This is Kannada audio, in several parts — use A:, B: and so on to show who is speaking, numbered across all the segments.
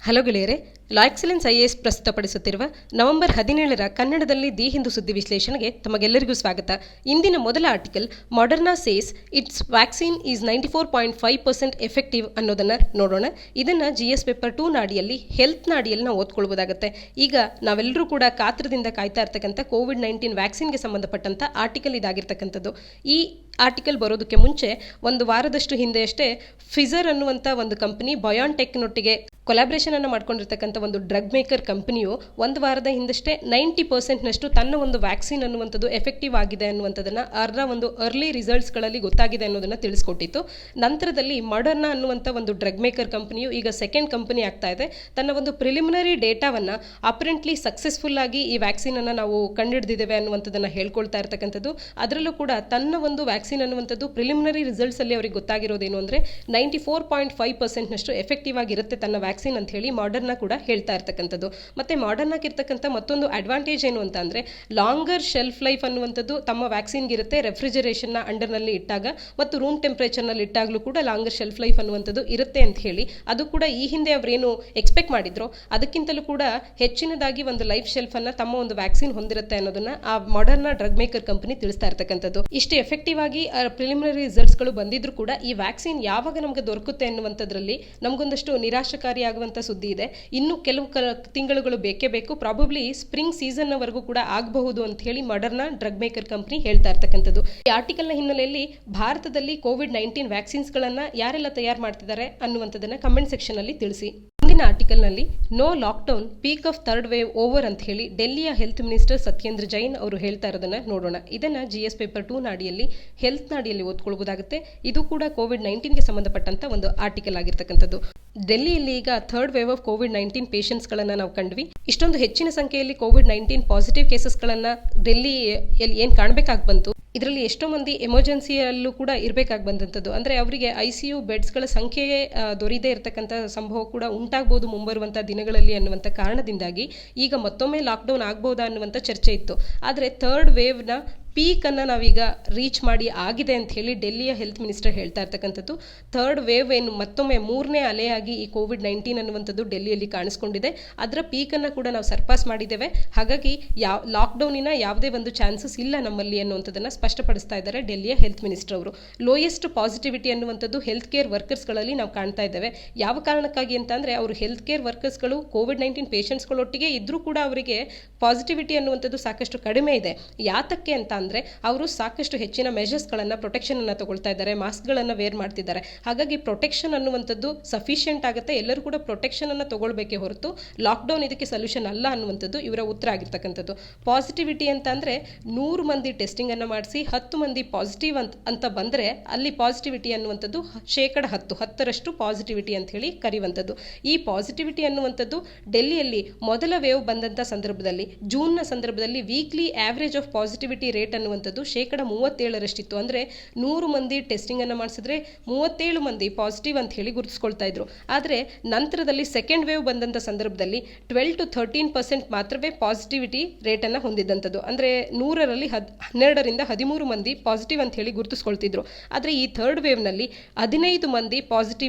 A: ಹಲೋ ಗೆಳೆಯರೆ, ಲಾ ಎಕ್ಸಲೆನ್ಸ್ ಐಎಎಸ್ ಪ್ರಸ್ತುತಪಡಿಸುತ್ತಿರುವ ನವೆಂಬರ್ 17ರ ಕನ್ನಡದಲ್ಲಿ ದಿ ಹಿಂದೂ ಸುದ್ದಿ ವಿಶ್ಲೇಷಣೆಗೆ ತಮಗೆಲ್ಲರಿಗೂ ಸ್ವಾಗತ. ಇಂದಿನ ಮೊದಲ article, Moderna says its vaccine is 94.5% effective ಅನ್ನೋದನ್ನು ನೋಡೋಣ. ಇದನ್ನು GS ಪೇಪರ್ 2 ನಾಡಿಯಲ್ಲಿ ಹೆಲ್ತ್ ನಾಡಿಯಲ್ಲಿ ನಾವು ಓದ್ಕೊಳ್ಬೋದಾಗುತ್ತೆ. ಈಗ ನಾವೆಲ್ಲರೂ ಕೂಡ ಕಾತ್ರದಿಂದ ಕಾಯ್ತಾ ಇರ್ತಕ್ಕಂಥ ಕೋವಿಡ್-19 ವ್ಯಾಕ್ಸಿನ್ಗೆ ಸಂಬಂಧಪಟ್ಟಂಥ ಆರ್ಟಿಕಲ್ ಇದಾಗಿರ್ತಕ್ಕಂಥದ್ದು. ಈ ಆರ್ಟಿಕಲ್ ಬರೋದಕ್ಕೆ ಮುಂಚೆ ಒಂದು ವಾರದಷ್ಟು ಹಿಂದೆಯಷ್ಟೇ ಫಿಜರ್ ಅನ್ನುವಂಥ ಒಂದು ಕಂಪನಿ ಬಯೋನ್ಟೆಕ್ನೊಟ್ಟಿಗೆ ಕೊಲಾಬ್ರೇಷನ್ ಅನ್ನು ಮಾಡ್ಕೊಂಡಿರ್ತಕ್ಕಂಥ ಒಂದು ಡ್ರಗ್ ಮೇಕರ್ ಕಂಪನಿಯು ಒಂದು ವಾರದ ಹಿಂದಷ್ಟೇ 90% ತನ್ನ ಒಂದು ವ್ಯಾಕ್ಸಿನ್ ಅನ್ನುವಂಥದ್ದು ಎಫೆಕ್ಟಿವ್ ಆಗಿದೆ ಅನ್ನುವಂಥದ್ದನ್ನು ಒಂದು ಅರ್ಲಿ ರಿಸಲ್ಟ್ಸ್ಗಳಲ್ಲಿ ಗೊತ್ತಾಗಿದೆ ಅನ್ನೋದನ್ನು ತಿಳಿಸ್ಕೊಟ್ಟಿತ್ತು. ನಂತರದಲ್ಲಿ ಮಾಡರ್ನಾ ಅನ್ನುವಂಥ ಒಂದು ಡ್ರಗ್ ಮೇಕರ್ ಕಂಪನಿಯು ಈಗ ಸೆಕೆಂಡ್ ಕಂಪನಿ ಆಗ್ತಾ ಇದೆ. ತನ್ನ ಒಂದು ಪ್ರಿಲಿಮಿನರಿ ಡೇಟಾವನ್ನು ಅಪರೆಂಟ್ಲಿ ಸಕ್ಸಸ್ಫುಲ್ ಆಗಿ ಈ ವ್ಯಾಕ್ಸಿನ್ ಅನ್ನು ನಾವು ಕಂಡುಹಿಡಿದಿದ್ದೇವೆ ಅನ್ನುವಂಥದ್ದನ್ನು ಹೇಳ್ಕೊಳ್ತಾ ಇರ್ತಕ್ಕಂಥದ್ದು. ಅದರಲ್ಲೂ ಕೂಡ ತನ್ನ ಒಂದು ವ್ಯಾಕ್ಸಿನ್ ಅನ್ನುವಂಥದ್ದು ಪ್ರಿಲಿಮಿನರಿ ರಿಸಲ್ಟ್ಸ್ ಅಲ್ಲಿ ಅವರಿಗೆ ಗೊತ್ತಾಗಿರೋದೇನು ಅಂದರೆ 94.5% ಎಫೆಕ್ಟಿವ್ ಆಗಿರುತ್ತೆ ತನ್ನ ವ್ಯಾಕ್ಸಿನ್ ಅಂತ ಹೇಳಿ ಮಾಡರ್ನಾ ಕೂಡ ಹೇಳ್ತಾ ಇರ್ತಕ್ಕಂಥದ್ದು. ಮತ್ತೆ ಮಾಡರ್ನಾಗೆ ಇರ್ತಕ್ಕಂಥ ಮತ್ತೊಂದು ಅಡ್ವಾಂಟೇಜ್ ಏನು ಅಂತ ಅಂದರೆ ಲಾಂಗರ್ ಶೆಲ್ಫ್ ಲೈಫ್ ಅನ್ನುವಂಥದ್ದು ತಮ್ಮ ವ್ಯಾಕ್ಸಿನ್ಗೆ ಇರುತ್ತೆ. ರೆಫ್ರಿಜರೇಷನ್ನ ಅಂಡರ್ನಲ್ಲಿ ಇಟ್ಟಾಗ ಮತ್ತು ರೂಮ್ ಟೆಂಪರೇಚರ್ನಲ್ಲಿ ಇಟ್ಟಾಗಲೂ ಕೂಡ ಲಾಂಗರ್ ಶೆಲ್ಫ್ ಲೈಫ್ ಅನ್ನುವಂಥದ್ದು ಇರುತ್ತೆ ಅಂತ ಹೇಳಿ ಅದು ಕೂಡ ಈ ಹಿಂದೆ ಅವರೇನು ಎಕ್ಸ್ಪೆಕ್ಟ್ ಮಾಡಿದ್ರು ಅದಕ್ಕಿಂತಲೂ ಕೂಡ ಹೆಚ್ಚಿನದಾಗಿ ಒಂದು ಲೈಫ್ ಶೆಲ್ಫನ್ನು ತಮ್ಮ ಒಂದು ವ್ಯಾಕ್ಸಿನ್ ಹೊಂದಿರುತ್ತೆ ಅನ್ನೋದನ್ನ ಆ ಮಾಡರ್ನಾ ಡ್ರಗ್ ಮೇಕರ್ ಕಂಪನಿ ತಿಳಿಸ್ತಾ ಇರ್ತಕ್ಕಂಥದ್ದು. ಇಷ್ಟು ಎಫೆಕ್ಟಿವ್ ಆಗಿ ಪ್ರಿಲಿಮಿನರಿ ರಿಸಲ್ಟ್ಸ್ಗಳು ಬಂದಿದ್ರು ಕೂಡ ಈ ವ್ಯಾಕ್ಸಿನ್ ಯಾವಾಗ ನಮಗೆ ದೊರಕುತ್ತೆ ಅನ್ನುವಂಥದ್ರಲ್ಲಿ ನಮಗೊಂದಷ್ಟು ನಿರಾಶಕಾರಿಯಾಗುವಂಥ ಸುದ್ದಿ ಇದೆ. ಇನ್ನು ಕೆಲವು ತಿಂಗಳುಗಳು ಬೇಕೇ ಬೇಕು. ಪ್ರಾಬಬ್ಲಿ ಸ್ಪ್ರಿಂಗ್ ಸೀಸನ್ನವರೆಗೂ ಕೂಡ ಆಗಬಹುದು ಅಂತ ಹೇಳಿ ಮಾಡರ್ನಾ ಡ್ರಗ್ ಮೇಕರ್ ಕಂಪನಿ ಹೇಳ್ತಾ ಇರ್ತಕ್ಕಂಥದ್ದು. ಈ ಆರ್ಟಿಕಲ್ನ ಹಿನ್ನೆಲೆಯಲ್ಲಿ ಭಾರತದಲ್ಲಿ ಕೋವಿಡ್-19 ವ್ಯಾಕ್ಸಿನ್ಸ್ಗಳನ್ನು ಯಾರೆಲ್ಲ ತಯಾರು ಮಾಡ್ತಿದ್ದಾರೆ ಅನ್ನುವಂಥದ್ದನ್ನ ಕಮೆಂಟ್ ಸೆಕ್ಷನ್ ಅಲ್ಲಿ ತಿಳಿಸಿ. ಮುಂದಿನ ಆರ್ಟಿಕಲ್ನಲ್ಲಿ no lockdown peak of third wave over ಅಂತ ಹೇಳಿ ಡೆಲ್ಲಿಯ ಹೆಲ್ತ್ ಮಿನಿಸ್ಟರ್ ಸತ್ಯೇಂದ್ರ ಜೈನ್ ಅವರು ಹೇಳ್ತಾ ಇರೋದನ್ನ ನೋಡೋಣ. ಇದನ್ನ GS ಪೇಪರ್ 2 ನಾಡಿಯಲ್ಲಿ ಹೆಲ್ತ್ ನಾಡಿಯಲ್ಲಿ ಓದ್ಕೊಳ್ಬಹುದಾಗುತ್ತೆ. ಇದು ಕೂಡ ಕೋವಿಡ್-19ಗೆ ಸಂಬಂಧಪಟ್ಟಂತ ಒಂದು ಆರ್ಟಿಕಲ್ ಆಗಿರ್ತಕ್ಕಂಥದ್ದು. ಡೆಲ್ಲಿಯಲ್ಲಿ ಈಗ ಥರ್ಡ್ ವೇವ್ ಆಫ್ ಕೋವಿಡ್-19 ಪೇಷಂಟ್ಸ್ಗಳನ್ನು ನಾವು ಕಂಡ್ವಿ. ಇಷ್ಟೊಂದು ಹೆಚ್ಚಿನ ಸಂಖ್ಯೆಯಲ್ಲಿ ಕೋವಿಡ್-19 ಪಾಸಿಟಿವ್ ಕೇಸಸ್ಗಳನ್ನು ಡೆಲ್ಲಿಯಲ್ಲಿ ಏನು ಕಾಣಬೇಕಾಗಿ ಬಂತು. ಇದರಲ್ಲಿ ಎಷ್ಟೋ ಮಂದಿ ಎಮರ್ಜೆನ್ಸಿಯಲ್ಲೂ ಕೂಡ ಇರಬೇಕಾಗಿ ಬಂದಂಥದ್ದು. ಅಂದರೆ ಅವರಿಗೆ ICU ಬೆಡ್ಸ್ಗಳ ಸಂಖ್ಯೆ ದೊರೆಯದೇ ಇರತಕ್ಕಂಥ ಸಂಭವ ಕೂಡ ಉಂಟಾಗ್ಬೋದು ಮುಂಬರುವಂಥ ದಿನಗಳಲ್ಲಿ ಅನ್ನುವಂಥ ಕಾರಣದಿಂದಾಗಿ ಈಗ ಮತ್ತೊಮ್ಮೆ ಲಾಕ್ಡೌನ್ ಆಗ್ಬೋದಾ ಅನ್ನುವಂಥ ಚರ್ಚೆ ಇತ್ತು. ಆದರೆ ಥರ್ಡ್ ವೇವ್ನ ಪೀಕನ್ನು ನಾವೀಗ ರೀಚ್ ಮಾಡಿ ಆಗಿದೆ ಅಂತ ಹೇಳಿ ಡೆಲ್ಲಿಯ ಹೆಲ್ತ್ ಮಿನಿಸ್ಟರ್ ಹೇಳ್ತಾ ಇರ್ತಕ್ಕಂಥದ್ದು. ಥರ್ಡ್ ವೇವ್ ಏನು ಮತ್ತೊಮ್ಮೆ 3ನೇ ಅಲೆಯಾಗಿ ಈ ಕೋವಿಡ್-19 ಅನ್ನುವಂಥದ್ದು ಡೆಲ್ಲಿಯಲ್ಲಿ ಕಾಣಿಸ್ಕೊಂಡಿದೆ. ಅದರ ಪೀಕನ್ನು ಕೂಡ ನಾವು ಸರ್ಪಾಸ್ ಮಾಡಿದ್ದೇವೆ. ಹಾಗಾಗಿ ಲಾಕ್ಡೌನಿನ ಯಾವುದೇ ಒಂದು ಚಾನ್ಸಸ್ ಇಲ್ಲ ನಮ್ಮಲ್ಲಿ ಅನ್ನುವಂಥದ್ದನ್ನು ಸ್ಪಷ್ಟಪಡಿಸ್ತಾ ಇದ್ದಾರೆ ಡೆಲ್ಲಿಯ ಹೆಲ್ತ್ ಮಿನಿಸ್ಟರ್ ಅವರು. ಲೋಯೆಸ್ಟ್ ಪಾಸಿಟಿವಿಟಿ ಅನ್ನುವಂಥದ್ದು ಹೆಲ್ತ್ ಕೇರ್ ವರ್ಕರ್ಸ್ಗಳಲ್ಲಿ ನಾವು ಕಾಣ್ತಾ ಇದ್ದೇವೆ. ಯಾವ ಕಾರಣಕ್ಕಾಗಿ ಅಂತ ಅಂದರೆ ಅವರು ಹೆಲ್ತ್ ಕೇರ್ ವರ್ಕರ್ಸ್ಗಳು ಕೋವಿಡ್-19 ಪೇಷಂಟ್ಸ್ಗಳೊಟ್ಟಿಗೆ ಇದ್ರೂ ಕೂಡ ಅವರಿಗೆ ಪಾಸಿಟಿವಿಟಿ ಅನ್ನುವಂಥದ್ದು ಸಾಕಷ್ಟು ಕಡಿಮೆ ಇದೆ. ಯಾತಕ್ಕೆ ಅಂತ ಅಂದರೆ ಅವರು ಸಾಕಷ್ಟು ಹೆಚ್ಚಿನ ಮೆಷರ್ಸ್ಗಳನ್ನು ಪ್ರೊಟೆಕ್ಷನನ್ನು ತಗೊಳ್ತಾ ಇದ್ದಾರೆ, ಮಾಸ್ಕ್ಗಳನ್ನು ವೇರ್ ಮಾಡ್ತಿದ್ದಾರೆ. ಹಾಗಾಗಿ ಪ್ರೊಟೆಕ್ಷನ್ ಅನ್ನುವಂಥದ್ದು ಸಫಿಷಿಯೆಂಟ್ ಆಗುತ್ತೆ. ಎಲ್ಲರೂ ಕೂಡ ಪ್ರೊಟೆಕ್ಷನನ್ನು ತಗೊಳ್ಬೇಕೇ ಹೊರತು ಲಾಕ್ಡೌನ್ ಇದಕ್ಕೆ ಸೊಲ್ಯೂಷನ್ ಅಲ್ಲ ಅನ್ನುವಂಥದ್ದು ಇವರ ಉತ್ತರ ಆಗಿರ್ತಕ್ಕಂಥದ್ದು. ಪಾಸಿಟಿವಿಟಿ ಅಂತ ಅಂದರೆ 100 ಮಂದಿ ಟೆಸ್ಟಿಂಗನ್ನು ಮಾಡಿಸಿ 10 ಮಂದಿ ಪಾಸಿಟಿವ್ ಅಂತ ಬಂದರೆ ಅಲ್ಲಿ ಪಾಸಿಟಿವಿಟಿ ಅನ್ನುವಂಥದ್ದು 10% ಪಾಸಿಟಿವಿಟಿ ಅಂತ ಹೇಳಿ ಕರೆಯುವಂಥದ್ದು. ಈ ಪಾಸಿಟಿವಿಟಿ ಅನ್ನುವಂಥದ್ದು ಡೆಲ್ಲಿಯಲ್ಲಿ ಮೊದಲ ವೇವ್ ಬಂದಂಥ ಸಂದರ್ಭದಲ್ಲಿ ಜೂನ್ನ ಸಂದರ್ಭದಲ್ಲಿ weekly average of positivity rate ಅನ್ನುವಂಥದ್ದು 37% ಅಂದರೆ 100 ಮಂದಿ ಟೆಸ್ಟಿಂಗ್ ಅನ್ನು ಮಾಡಿಸಿದ್ರೆ 37 ಮಂದಿ ಪಾಸಿಟಿವ್ ಅಂತ ಹೇಳಿ ಗುರುತಿಸ್ಕೊಳ್ತಾ ಇದ್ರು. ಆದರೆ ನಂತರದಲ್ಲಿ ಸೆಕೆಂಡ್ ವೇವ್ ಬಂದಂಥ ಸಂದರ್ಭದಲ್ಲಿ 12 to 13% ಮಾತ್ರವೇ ಪಾಸಿಟಿವಿಟಿ ರೇಟನ್ನು ಹೊಂದಿದ್ದಂಥದ್ದು. ಅಂದರೆ 100ರಲ್ಲಿ 12ರಿಂದ 13 ಮಂದಿ ಪಾಸಿಟಿವ್ ಅಂತ ಹೇಳಿ ಗುರುತಿಸ್ಕೊಳ್ತಿದ್ರು. ಆದರೆ ಈ ಥರ್ಡ್ ವೇವ್ನಲ್ಲಿ 15 ಮಂದಿ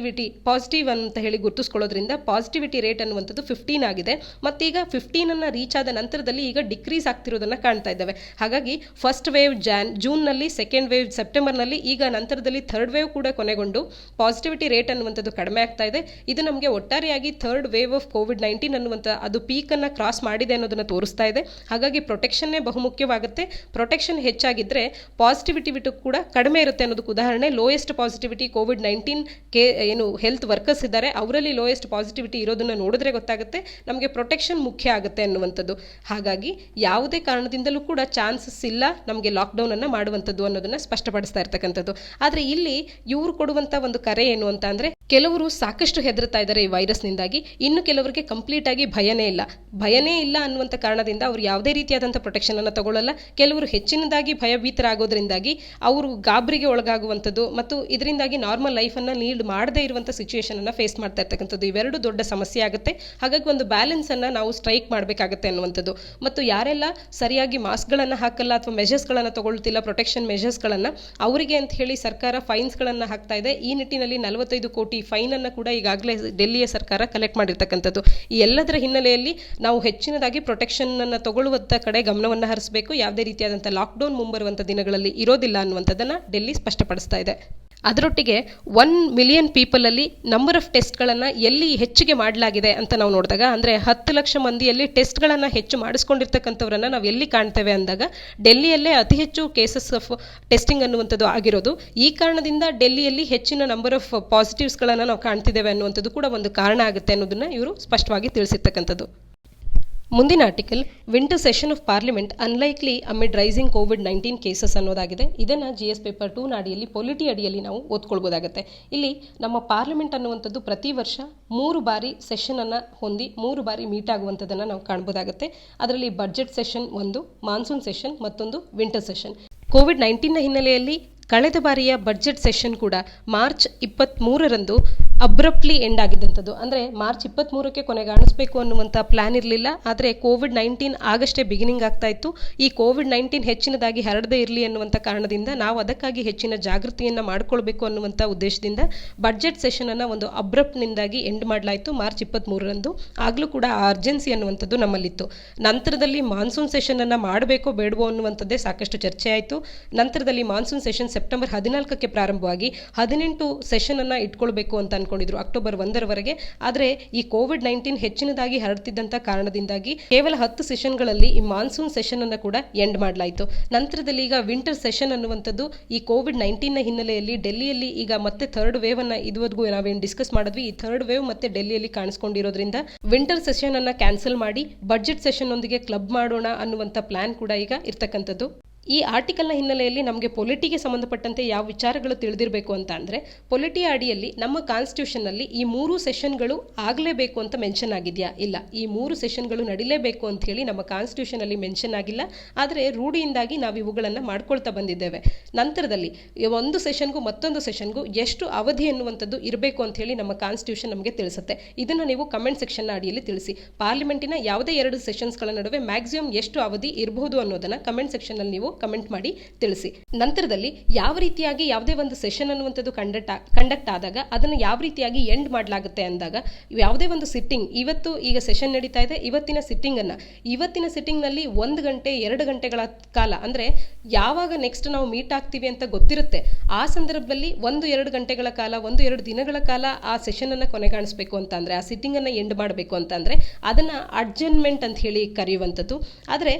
A: ಪಾಸಿಟಿವ್ ಅಂತ ಹೇಳಿ ಗುರುತಿಸ್ಕೊಳ್ಳೋದ್ರಿಂದ ಪಾಸಿಟಿವಿಟಿ ರೇಟ್ ಅನ್ನುವಂಥದ್ದು 15 ಆಗಿದೆ. ಮತ್ತೀಗ 15 ರೀಚ್ ಆದ ನಂತರದಲ್ಲಿ ಈಗ ಡಿಕ್ರೀಸ್ ಆಗ್ತಿರೋದನ್ನು ಕಾಣ್ತಾ ಇದ್ದಾವೆ. ಹಾಗಾಗಿ ಫಸ್ಟ್ ವೇವ್ ಜೂನ್ನಲ್ಲಿ, ಸೆಕೆಂಡ್ ವೇವ್ ಸೆಪ್ಟೆಂಬರ್ನಲ್ಲಿ, ಈಗ ನಂತರದಲ್ಲಿ ಥರ್ಡ್ ವೇವ್ ಕೂಡ ಕೊನೆಗೊಂಡು ಪಾಸಿಟಿವಿಟಿ ರೇಟ್ ಅನ್ನುವಂಥದ್ದು ಕಡಿಮೆ ಆಗ್ತಾ ಇದೆ. ಇದು ನಮಗೆ ಒಟ್ಟಾರೆಯಾಗಿ ಥರ್ಡ್ ವೇವ್ ಆಫ್ ಕೋವಿಡ್-19 ಅನ್ನುವಂಥ ಅದು ಪೀಕನ್ನು ಕ್ರಾಸ್ ಮಾಡಿದೆ ಅನ್ನೋದನ್ನು ತೋರಿಸ್ತಾ ಇದೆ. ಹಾಗಾಗಿ ಪ್ರೊಟೆಕ್ಷನ್ನೇ ಬಹುಮುಖ್ಯವಾಗುತ್ತೆ. ಪ್ರೊಟೆಕ್ಷನ್ ಹೆಚ್ಚಾಗಿದ್ದರೆ ಪಾಸಿಟಿವಿಟಿ ಕೂಡ ಕಡಿಮೆ ಇರುತ್ತೆ ಅನ್ನೋದಕ್ಕೆ ಉದಾಹರಣೆ ಲೋಯೆಸ್ಟ್ ಪಾಸಿಟಿವಿಟಿ ಕೋವಿಡ್-19 ಏನು ಹೆಲ್ತ್ ವರ್ಕರ್ಸ್ ಇದ್ದಾರೆ ಅವರಲ್ಲಿ ಲೋಯೆಸ್ಟ್ ಪಾಸಿಟಿವಿಟಿ ಇರೋದನ್ನು ನೋಡಿದ್ರೆ ಗೊತ್ತಾಗುತ್ತೆ ನಮಗೆ ಪ್ರೊಟೆಕ್ಷನ್ ಮುಖ್ಯ ಆಗುತ್ತೆ ಅನ್ನುವಂಥದ್ದು. ಹಾಗಾಗಿ ಯಾವುದೇ ಕಾರಣದಿಂದಲೂ ಕೂಡ ಚಾನ್ಸಸ್ ಇಲ್ಲ ನಮಗೆ ಲಾಕ್ಡೌನ್ ಅನ್ನು ಮಾಡುವಂಥದ್ದು ಅನ್ನೋದನ್ನ ಸ್ಪಷ್ಟಪಡಿಸ್ತಾ ಇರ್ತಕ್ಕಂಥದ್ದು. ಆದರೆ ಇಲ್ಲಿ ಇವರು ಕೊಡುವಂಥ ಒಂದು ಕರೆ ಏನು ಅಂತ ಅಂದರೆ ಕೆಲವರು ಸಾಕಷ್ಟು ಹೆದರ್ತಾ ಇದ್ದಾರೆ ಈ ವೈರಸ್ನಿಂದಾಗಿ, ಇನ್ನು ಕೆಲವರಿಗೆ ಕಂಪ್ಲೀಟ್ ಆಗಿ ಭಯನೇ ಇಲ್ಲ ಅನ್ನುವಂಥ ಕಾರಣದಿಂದ ಅವರು ಯಾವುದೇ ರೀತಿಯಾದಂಥ ಪ್ರೊಟೆಕ್ಷನ್ ಅನ್ನು ತಗೊಳ್ಳಲ್ಲ. ಕೆಲವರು ಹೆಚ್ಚಿನದಾಗಿ ಭಯಭೀತರಾಗೋದ್ರಿಂದಾಗಿ ಅವರು ಗಾಬರಿಗೆ ಒಳಗಾಗುವಂಥದ್ದು ಮತ್ತು ಇದರಿಂದಾಗಿ ನಾರ್ಮಲ್ ಲೈಫನ್ನು ಲೀಡ್ ಮಾಡದೇ ಇರುವಂಥ ಸಿಚುವೇಶನ್ ಅನ್ನು ಫೇಸ್ ಮಾಡ್ತಾ ಇರ್ತಕ್ಕಂಥದ್ದು. ಇವೆರಡು ದೊಡ್ಡ ಸಮಸ್ಯೆ ಆಗುತ್ತೆ. ಹಾಗಾಗಿ ಒಂದು ಬ್ಯಾಲೆನ್ಸ್ ಅನ್ನು ನಾವು ಸ್ಟ್ರೈಕ್ ಮಾಡಬೇಕಾಗತ್ತೆ ಅನ್ನುವಂಥದ್ದು. ಮತ್ತು ಯಾರೆಲ್ಲ ಸರಿಯಾಗಿ ಮಾಸ್ಕ್ಗಳನ್ನು ಹಾಕಲ್ಲ ಅಥವಾ ಮೆಷರ್ಸ್ಗಳನ್ನು ತಗೊಳ್ತಿಲ್ಲ, ಪ್ರೊಟೆಕ್ಷನ್ ಮೆಷರ್ಸ್ಗಳನ್ನು, ಅವರಿಗೆ ಅಂತ ಹೇಳಿ ಸರ್ಕಾರ ಫೈನ್ಸ್ಗಳನ್ನು ಹಾಕ್ತಾ ಇದೆ. ಈ ನಿಟ್ಟಿನಲ್ಲಿ 45 ಕೋಟಿ ಫೈನನ್ನು ಕೂಡ ಈಗಾಗಲೇ ಡೆಲ್ಲಿಯ ಸರ್ಕಾರ ಕಲೆಕ್ಟ್ ಮಾಡಿರ್ತಕ್ಕಂಥದ್ದು. ಈ ಎಲ್ಲದರ ಹಿನ್ನೆಲೆಯಲ್ಲಿ ನಾವು ಹೆಚ್ಚಿನದಾಗಿ ಪ್ರೊಟೆಕ್ಷನನ್ನು ತಗೊಳ್ಳುವಂಥ ಕಡೆ ಗಮನವನ್ನು ಹರಿಸಬೇಕು. ಯಾವುದೇ ರೀತಿಯಾದಂಥ ಲಾಕ್ಡೌನ್ ಮುಂಬರುವಂಥ ದಿನಗಳಲ್ಲಿ ಇರೋದಿಲ್ಲ ಅನ್ನುವಂಥದ್ದನ್ನು ಡೆಲ್ಲಿ ಸ್ಪಷ್ಟಪಡಿಸ್ತಾ ಇದೆ. ಅದರೊಟ್ಟಿಗೆ 1 ಮಿಲಿಯನ್ ಪೀಪಲಲ್ಲಿ ನಂಬರ್ ಆಫ್ ಟೆಸ್ಟ್ಗಳನ್ನು ಎಲ್ಲಿ ಹೆಚ್ಚಿಗೆ ಮಾಡಲಾಗಿದೆ ಅಂತ ನಾವು ನೋಡಿದಾಗ, ಅಂದರೆ 10 ಲಕ್ಷ ಮಂದಿಯಲ್ಲಿ ಟೆಸ್ಟ್ಗಳನ್ನು ಹೆಚ್ಚು ಮಾಡಿಸ್ಕೊಂಡಿರ್ತಕ್ಕಂಥವ್ರನ್ನ ನಾವು ಎಲ್ಲಿ ಕಾಣ್ತೇವೆ ಅಂದಾಗ ಡೆಲ್ಲಿಯಲ್ಲೇ ಅತಿ ಹೆಚ್ಚು ಕೇಸಸ್ ಆಫ್ ಟೆಸ್ಟಿಂಗ್ ಅನ್ನುವಂಥದ್ದು ಆಗಿರೋದು. ಈ ಕಾರಣದಿಂದ ಡೆಲ್ಲಿಯಲ್ಲಿ ಹೆಚ್ಚಿನ ನಂಬರ್ ಆಫ್ ಪಾಸಿಟಿವ್ಸ್ಗಳನ್ನು ನಾವು ಕಾಣ್ತಿದ್ದೇವೆ ಅನ್ನುವಂಥದ್ದು ಕೂಡ ಒಂದು ಕಾರಣ ಆಗುತ್ತೆ ಅನ್ನೋದನ್ನು ಇವರು ಸ್ಪಷ್ಟವಾಗಿ ತಿಳಿಸಿರ್ತಕ್ಕಂಥದ್ದು. ಮುಂದಿನ article, winter session of parliament unlikely amid rising ಕೋವಿಡ್-19 ಕೇಸಸ್ ಅನ್ನೋದಾಗಿದೆ. ಇದನ್ನು GS ಪೇಪರ್ 2 ಅಡಿಯಲ್ಲಿ ಪೊಲಿಟಿ ಅಡಿಯಲ್ಲಿ ನಾವು ಓದ್ಕೊಳ್ಬೋದಾಗುತ್ತೆ. ಇಲ್ಲಿ ನಮ್ಮ ಪಾರ್ಲಿಮೆಂಟ್ ಅನ್ನುವಂಥದ್ದು ಪ್ರತಿ ವರ್ಷ 3 ಬಾರಿ ಸೆಷನನ್ನು ಹೊಂದಿ 3 ಬಾರಿ ಮೀಟ್ ಆಗುವಂಥದ್ದನ್ನು ನಾವು ಕಾಣ್ಬೋದಾಗುತ್ತೆ. ಅದರಲ್ಲಿ ಬಜೆಟ್ ಸೆಷನ್ ಒಂದು, ಮಾನ್ಸೂನ್ ಸೆಷನ್ ಮತ್ತೊಂದು ವಿಂಟರ್ ಸೆಷನ್. ಕೋವಿಡ್-19ನ ಹಿನ್ನೆಲೆಯಲ್ಲಿ ಕಳೆದ ಬಾರಿಯ ಬಜೆಟ್ ಸೆಷನ್ ಕೂಡ ಮಾರ್ಚ್ 23ರಂದು ಅಬ್ರಪ್ಟ್ಲಿ ಎಂಡ್ ಆಗಿದ್ದಂಥದ್ದು. ಅಂದರೆ ಮಾರ್ಚ್ 23ಕ್ಕೆ ಕೊನೆಗಾಣಿಸಬೇಕು ಅನ್ನುವಂಥ ಪ್ಲಾನ್ ಇರಲಿಲ್ಲ. ಆದರೆ ಕೋವಿಡ್-19 ಆಗಷ್ಟೇ ಬಿಗಿನಿಂಗ್ ಆಗ್ತಾ ಇತ್ತು. ಈ ಕೋವಿಡ್-19 ಹೆಚ್ಚಿನದಾಗಿ ಹರಡದೇ ಇರಲಿ ಅನ್ನುವಂಥ ಕಾರಣದಿಂದ ನಾವು ಅದಕ್ಕಾಗಿ ಹೆಚ್ಚಿನ ಜಾಗೃತಿಯನ್ನು ಮಾಡಿಕೊಳ್ಬೇಕು ಅನ್ನುವಂಥ ಉದ್ದೇಶದಿಂದ ಬಜೆಟ್ ಸೆಷನನ್ನು ಒಂದು ಅಬ್ರಪ್ಟ್ನಿಂದಾಗಿ ಎಂಡ್ ಮಾಡಲಾಯಿತು ಮಾರ್ಚ್ 23ರಂದು. ಆಗಲೂ ಕೂಡ ಆ ಅರ್ಜೆನ್ಸಿ ಅನ್ನುವಂಥದ್ದು ನಮ್ಮಲ್ಲಿತ್ತು. ನಂತರದಲ್ಲಿ ಮಾನ್ಸೂನ್ ಸೆಷನನ್ನು ಮಾಡಬೇಕೋ ಬೇಡವೋ ಅನ್ನುವಂಥದ್ದೇ ಸಾಕಷ್ಟು ಚರ್ಚೆ ಆಯಿತು. ನಂತರದಲ್ಲಿ ಮಾನ್ಸೂನ್ ಸೆಷನ್ ಸೆಪ್ಟೆಂಬರ್ 14ಕ್ಕೆ ಪ್ರಾರಂಭವಾಗಿ 18 ಸೆಷನನ್ನು ಇಟ್ಕೊಳ್ಬೇಕು ಅಂತ ಅನ್ಕೊಂಡಿದ್ರು ಅಕ್ಟೋಬರ್ 1ರವರೆಗೆ. ಆದರೆ ಈ ಕೋವಿಡ್-19 ಹೆಚ್ಚಿನದಾಗಿ ಹರಡ್ತಿದ್ದಂಥ ಕಾರಣದಿಂದಾಗಿ ಕೇವಲ 10 ಸೆಷನ್ಗಳಲ್ಲಿ ಈ ಮಾನ್ಸೂನ್ ಸೆಷನ್ ಅನ್ನು ಕೂಡ ಎಂಡ್ ಮಾಡಲಾಯಿತು. ನಂತರದಲ್ಲಿ ಈಗ ವಿಂಟರ್ ಸೆಷನ್ ಅನ್ನುವಂಥದ್ದು ಈ ಕೋವಿಡ್-19ನ ಹಿನ್ನೆಲೆಯಲ್ಲಿ ಡೆಲ್ಲಿಯಲ್ಲಿ ಈಗ ಮತ್ತೆ ಥರ್ಡ್ ವೇವ್ ಅನ್ನ ಇದುವರೆಗೂ ನಾವೇನು ಡಿಸ್ಕಸ್ ಮಾಡಿದ್ವಿ, ಈ ಥರ್ಡ್ ವೇವ್ ಮತ್ತೆ ಡೆಲ್ಲಿಯಲ್ಲಿ ಕಾಣಿಸ್ಕೊಂಡಿರೋದ್ರಿಂದ ವಿಂಟರ್ ಸೆಷನ್ ಅನ್ನ ಕ್ಯಾನ್ಸಲ್ ಮಾಡಿ ಬಜೆಟ್ ಸೆಷನ್ ಒಂದಿಗೆ ಕ್ಲಬ್ ಮಾಡೋಣ ಅನ್ನುವಂಥ ಪ್ಲಾನ್ ಕೂಡ ಈಗ ಇರ್ತಕ್ಕಂಥದ್ದು. ಈ ಆರ್ಟಿಕಲ್ನ ಹಿನ್ನೆಲೆಯಲ್ಲಿ ನಮಗೆ ಪೊಲಿಟಿಗೆ ಸಂಬಂಧಪಟ್ಟಂತೆ ಯಾವ ವಿಚಾರಗಳು ತಿಳಿದಿರಬೇಕು ಅಂತ ಅಂದರೆ, ಪೊಲಿಟಿ ಅಡಿಯಲ್ಲಿ ನಮ್ಮ ಕಾನ್ಸ್ಟಿಟ್ಯೂಷನ್ನಲ್ಲಿ ಈ 3 ಸೆಷನ್ಗಳು ಆಗಲೇಬೇಕು ಅಂತ ಮೆನ್ಷನ್ ಆಗಿದೆಯಾ? ಇಲ್ಲ, ಈ 3 ಸೆಷನ್ಗಳು ನಡಿಲೇಬೇಕು ಅಂತ ಹೇಳಿ ನಮ್ಮ ಕಾನ್ಸ್ಟಿಟ್ಯೂಷನಲ್ಲಿ ಮೆನ್ಷನ್ ಆಗಿಲ್ಲ. ಆದರೆ ರೂಢಿಯಿಂದಾಗಿ ನಾವು ಇವುಗಳನ್ನು ಮಾಡ್ಕೊಳ್ತಾ ಬಂದಿದ್ದೇವೆ. ನಂತರದಲ್ಲಿ ಒಂದು ಸೆಷನ್ಗೂ ಮತ್ತೊಂದು ಸೆಷನ್ಗೂ ಎಷ್ಟು ಅವಧಿ ಎನ್ನುವಂಥದ್ದು ಇರಬೇಕು ಅಂತ ಹೇಳಿ ನಮ್ಮ ಕಾನ್ಸ್ಟಿಟ್ಯೂಷನ್ ನಮಗೆ ತಿಳಿಸುತ್ತೆ. ಇದನ್ನು ನೀವು ಕಮೆಂಟ್ ಸೆಕ್ಷನ್ನ ಅಡಿಯಲ್ಲಿ ತಿಳಿಸಿ. ಪಾರ್ಲಿಮೆಂಟಿನ ಯಾವುದೇ 2 ಸೆಷನ್ಸ್ಗಳ ನಡುವೆ ಮ್ಯಾಕ್ಸಿಮಮ್ ಎಷ್ಟು ಅವಧಿ ಇರಬಹುದು ಅನ್ನೋದನ್ನು ಕಮೆಂಟ್ ಸೆಕ್ಷನ್ನಲ್ಲಿ ನೀವು ಕಮೆಂಟ್ ಮಾಡಿ ತಿಳಿಸಿ. ನಂತರದಲ್ಲಿ ಯಾವ ರೀತಿಯಾಗಿ ಯಾವುದೇ ಒಂದು ಸೆಷನ್ ಅನ್ನುವಂಥದ್ದು ಕಂಡಕ್ಟ್ ಆದಾಗ ಅದನ್ನು ಯಾವ ರೀತಿಯಾಗಿ ಎಂಡ್ ಮಾಡಲಾಗುತ್ತೆ ಅಂದಾಗ, ಯಾವುದೇ ಒಂದು ಸಿಟ್ಟಿಂಗ್ ಇವತ್ತು ಈಗ ಸೆಷನ್ ನಡೀತಾ ಇದೆ, ಇವತ್ತಿನ ಸಿಟ್ಟಿಂಗ್ನಲ್ಲಿ 1 ಗಂಟೆ 2 ಗಂಟೆಗಳ ಕಾಲ, ಅಂದರೆ ಯಾವಾಗ ನೆಕ್ಸ್ಟ್ ನಾವು ಮೀಟ್ ಆಗ್ತೀವಿ ಅಂತ ಗೊತ್ತಿರುತ್ತೆ ಆ ಸಂದರ್ಭದಲ್ಲಿ 1-2 ಗಂಟೆಗಳ ಕಾಲ 1-2 ದಿನಗಳ ಕಾಲ ಆ ಸೆಷನ್ ಅನ್ನು ಕೊನೆಗಾಣಿಸಬೇಕು ಅಂತ ಅಂದರೆ, ಆ ಸಿಟ್ಟಿಂಗ್ ಅನ್ನು ಎಂಡ್ ಮಾಡಬೇಕು ಅಂತ ಅಂದರೆ ಅದನ್ನು ಅಡ್ಜರ್ನ್ಮೆಂಟ್ ಅಂತ ಹೇಳಿ ಕರೆಯುವಂಥದ್ದು. ಆದರೆ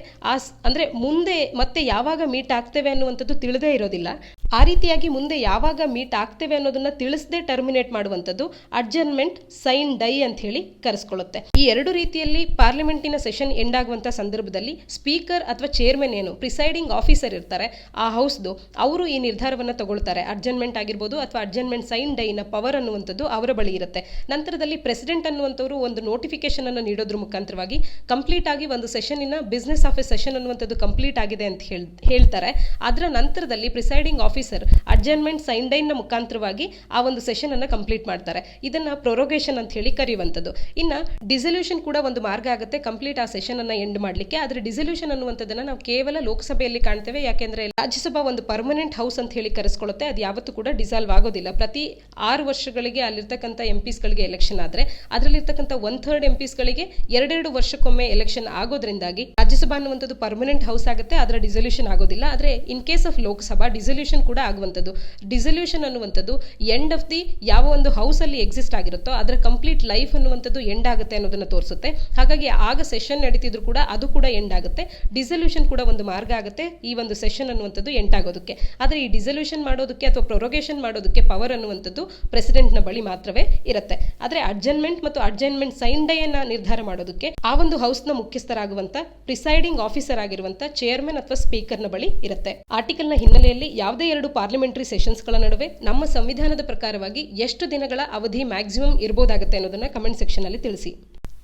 A: ಅಂದರೆ ಮುಂದೆ ಮತ್ತೆ ಯಾವಾಗ ಮೀಟ್ ಆಗ್ತೇವೆ ಅನ್ನುವಂಥದ್ದು ತಿಳಿದೇ ಇರೋದಿಲ್ಲ. ಆ ರೀತಿಯಾಗಿ ಮುಂದೆ ಯಾವಾಗ ಮೀಟ್ ಆಗ್ತೇವೆ ಅನ್ನೋದನ್ನ ತಿಳಿಸದೆ ಟರ್ಮಿನೇಟ್ ಮಾಡುವಂಥದ್ದು ಅಡ್ಜರ್ನ್ಮೆಂಟ್ ಸೈನ್ ಡೈ ಅಂತ ಹೇಳಿ ಕರೆಸ್ಕೊಳ್ಳುತ್ತೆ. ಈ 2 ರೀತಿಯಲ್ಲಿ ಪಾರ್ಲಿಮೆಂಟಿನ ಸೆಷನ್ ಎಂಡ್ ಆಗುವಂಥ ಸಂದರ್ಭದಲ್ಲಿ ಸ್ಪೀಕರ್ ಅಥವಾ ಚೇರ್ಮನ್ ಏನು ಪ್ರಿಸೈಡಿಂಗ್ ಆಫೀಸರ್ ಇರ್ತಾರೆ ಆ ಹೌಸ್ದು, ಅವರು ಈ ನಿರ್ಧಾರವನ್ನು ತಗೊಳ್ತಾರೆ. ಅಡ್ಜರ್ನ್ಮೆಂಟ್ ಆಗಿರ್ಬೋದು ಅಥವಾ ಅಡ್ಜರ್ನ್ಮೆಂಟ್ ಸೈನ್ ಡೈನ ಪವರ್ ಅನ್ನುವಂಥದ್ದು ಅವರ ಬಳಿ ಇರುತ್ತೆ. ನಂತರದಲ್ಲಿ ಪ್ರೆಸಿಡೆಂಟ್ ಅನ್ನುವಂಥವರು ಒಂದು ನೋಟಿಫಿಕೇಶನ್ ಅನ್ನು ನೀಡೋದ್ರ ಮುಖಾಂತರವಾಗಿ ಕಂಪ್ಲೀಟ್ ಆಗಿ ಒಂದು ಸೆಷನಿನ ಬಿಸ್ನೆಸ್ ಆಫ್ ಎ ಸೆಷನ್ ಅನ್ನುವಂಥದ್ದು ಕಂಪ್ಲೀಟ್ ಆಗಿದೆ ಅಂತ ಹೇಳ್ತಾರೆ. ಅದರ ನಂತರದಲ್ಲಿ ಪ್ರಿಸೈಡಿಂಗ್ ಆಫೀಸರ್ ಅಡ್ಜರ್ನ್ಮೆಂಟ್ ಸೈನ್ ಡೈನ್ನ ಮುಖಾಂತರವಾಗಿ ಆ ಒಂದು ಸೆಷನ್ ಅನ್ನು ಕಂಪ್ಲೀಟ್ ಮಾಡ್ತಾರೆ. ಇದನ್ನ ಪ್ರೊರೋಗೇಷನ್ ಅಂತ ಹೇಳಿ ಕರೆಯುವಂಥದ್ದು. ಇನ್ನು ಡಿಸಲ್ಯೂಷನ್ ಕೂಡ ಒಂದು ಮಾರ್ಗ ಆಗುತ್ತೆ ಕಂಪ್ಲೀಟ್ ಆ ಸೆಷನ್ ಅನ್ನ ಎಂಡ್ ಮಾಡಲಿಕ್ಕೆ. ಆದರೆ ಡಿಸಲ್ಯೂಷನ್ ಅನ್ನುವಂಥದ್ದನ್ನ ನಾವು ಕೇವಲ ಲೋಕಸಭೆಯಲ್ಲಿ ಕಾಣ್ತೇವೆ. ಯಾಕೆಂದ್ರೆ ರಾಜ್ಯಸಭಾ ಒಂದು ಪರ್ಮನೆಂಟ್ ಹೌಸ್ ಅಂತ ಹೇಳಿ ಕರೆಸ್ಕೊಳ್ಳುತ್ತೆ. ಅದು ಯಾವತ್ತೂ ಕೂಡ ಡಿಸಾಲ್ವ್ ಆಗೋದಿಲ್ಲ. ಪ್ರತಿ 6 ವರ್ಷಗಳಿಗೆ ಅಲ್ಲಿರ್ತಕ್ಕಂಥ ಎಂಪಿಸ್ಗಳಿಗೆ ಎಲೆಕ್ಷನ್ ಆದರೆ ಅದರಲ್ಲಿರ್ತಕ್ಕಂಥ 1/3 ಎಂಪಿಸ್ಗಳಿಗೆ 2 ವರ್ಷಕ್ಕೊಮ್ಮೆ ಎಲೆಕ್ಷನ್ ಆಗೋದ್ರಿಂದಾಗಿ ರಾಜ್ಯಸಭಾ ಅನ್ನುವಂಥದ್ದು ಪರ್ಮನೆಂಟ್ ಹೌಸ್ ಆಗುತ್ತೆ. ಅದರ ಡಿಸಲ್ಯೂಷನ್ ಆಗೋದಿಲ್ಲ. ಆದರೆ in case of Lok Sabha dissolution ಕೂಡ ಆಗುವಂಥದ್ದು. ಡಿಸಲ್ಯೂಷನ್ ಅನ್ನುವಂಥದ್ದು ಎಂಡ್ ಆಫ್ ದಿ ಯಾವ ಒಂದು ಹೌಸ್ ಅಲ್ಲಿ ಎಕ್ಸಿಸ್ಟ್ ಆಗಿರುತ್ತೋ ಅದರ ಕಂಪ್ಲೀಟ್ ಲೈಫ್ ಅನ್ನುವಂಥದ್ದು ಎಂಡ್ ಆಗುತ್ತೆ ಅನ್ನೋದನ್ನ ತೋರಿಸುತ್ತೆ. ಹಾಗಾಗಿ ಆಗ ಸೆಷನ್ ನಡೀತಿದ್ರು ಕೂಡ ಅದು ಕೂಡ ಎಂಡ್ ಆಗುತ್ತೆ. ಡಿಸಲ್ಯೂಷನ್ ಕೂಡ ಒಂದು ಮಾರ್ಗ ಆಗುತ್ತೆ ಈ ಒಂದು ಸೆಷನ್ ಅನ್ನುವಂಥದ್ದು ಎಂಡ್ ಆಗೋದಕ್ಕೆ. ಆದರೆ ಈ ಡಿಸಲ್ಯೂಷನ್ ಮಾಡೋದಕ್ಕೆ ಅಥವಾ ಪ್ರೊರೋಗೇಷನ್ ಮಾಡೋದಕ್ಕೆ ಪವರ್ ಅನ್ನುವಂಥದ್ದು ಪ್ರೆಸಿಡೆಂಟ್ನ ಬಳಿ ಮಾತ್ರವೇ ಇರುತ್ತೆ. ಆದರೆ ಅಡ್ಜರ್ನ್ಮೆಂಟ್ ಮತ್ತು ಅಡ್ಜರ್ನ್ಮೆಂಟ್ ಸೈನ್ ಡೈ ಅನ್ನ ನಿರ್ಧಾರ ಮಾಡೋದಕ್ಕೆ ಆ ಒಂದು ಹೌಸ್ನ ಮುಖ್ಯಸ್ಥರಾಗುವಂತ ಪ್ರಿಸೈಡಿಂಗ್ ಆಫೀಸರ್ ಆಗಿರುವಂತ ಚೇರ್ಮನ್ ಅಥವಾ ಸ್ಪೀಕರ್ನ ಬಳಿ ಇರುತ್ತೆ. ಆರ್ಟಿಕಲ್ನ ಹಿನ್ನೆಲೆಯಲ್ಲಿ ಯಾವುದೇ 2 ಪಾರ್ಲಿಮೆಂಟರಿ ಸೆಷನ್ಸ್ಗಳ ನಡುವೆ ನಮ್ಮ ಸಂವಿಧಾನದ ಪ್ರಕಾರವಾಗಿ ಎಷ್ಟು ದಿನಗಳ ಅವಧಿ ಮ್ಯಾಕ್ಸಿಮಮ್ ಇರಬಹುದಾಗುತ್ತೆ ಅನ್ನೋದನ್ನ ಕಮೆಂಟ್ ಸೆಕ್ಷನ್ ಅಲ್ಲಿ ತಿಳಿಸಿ.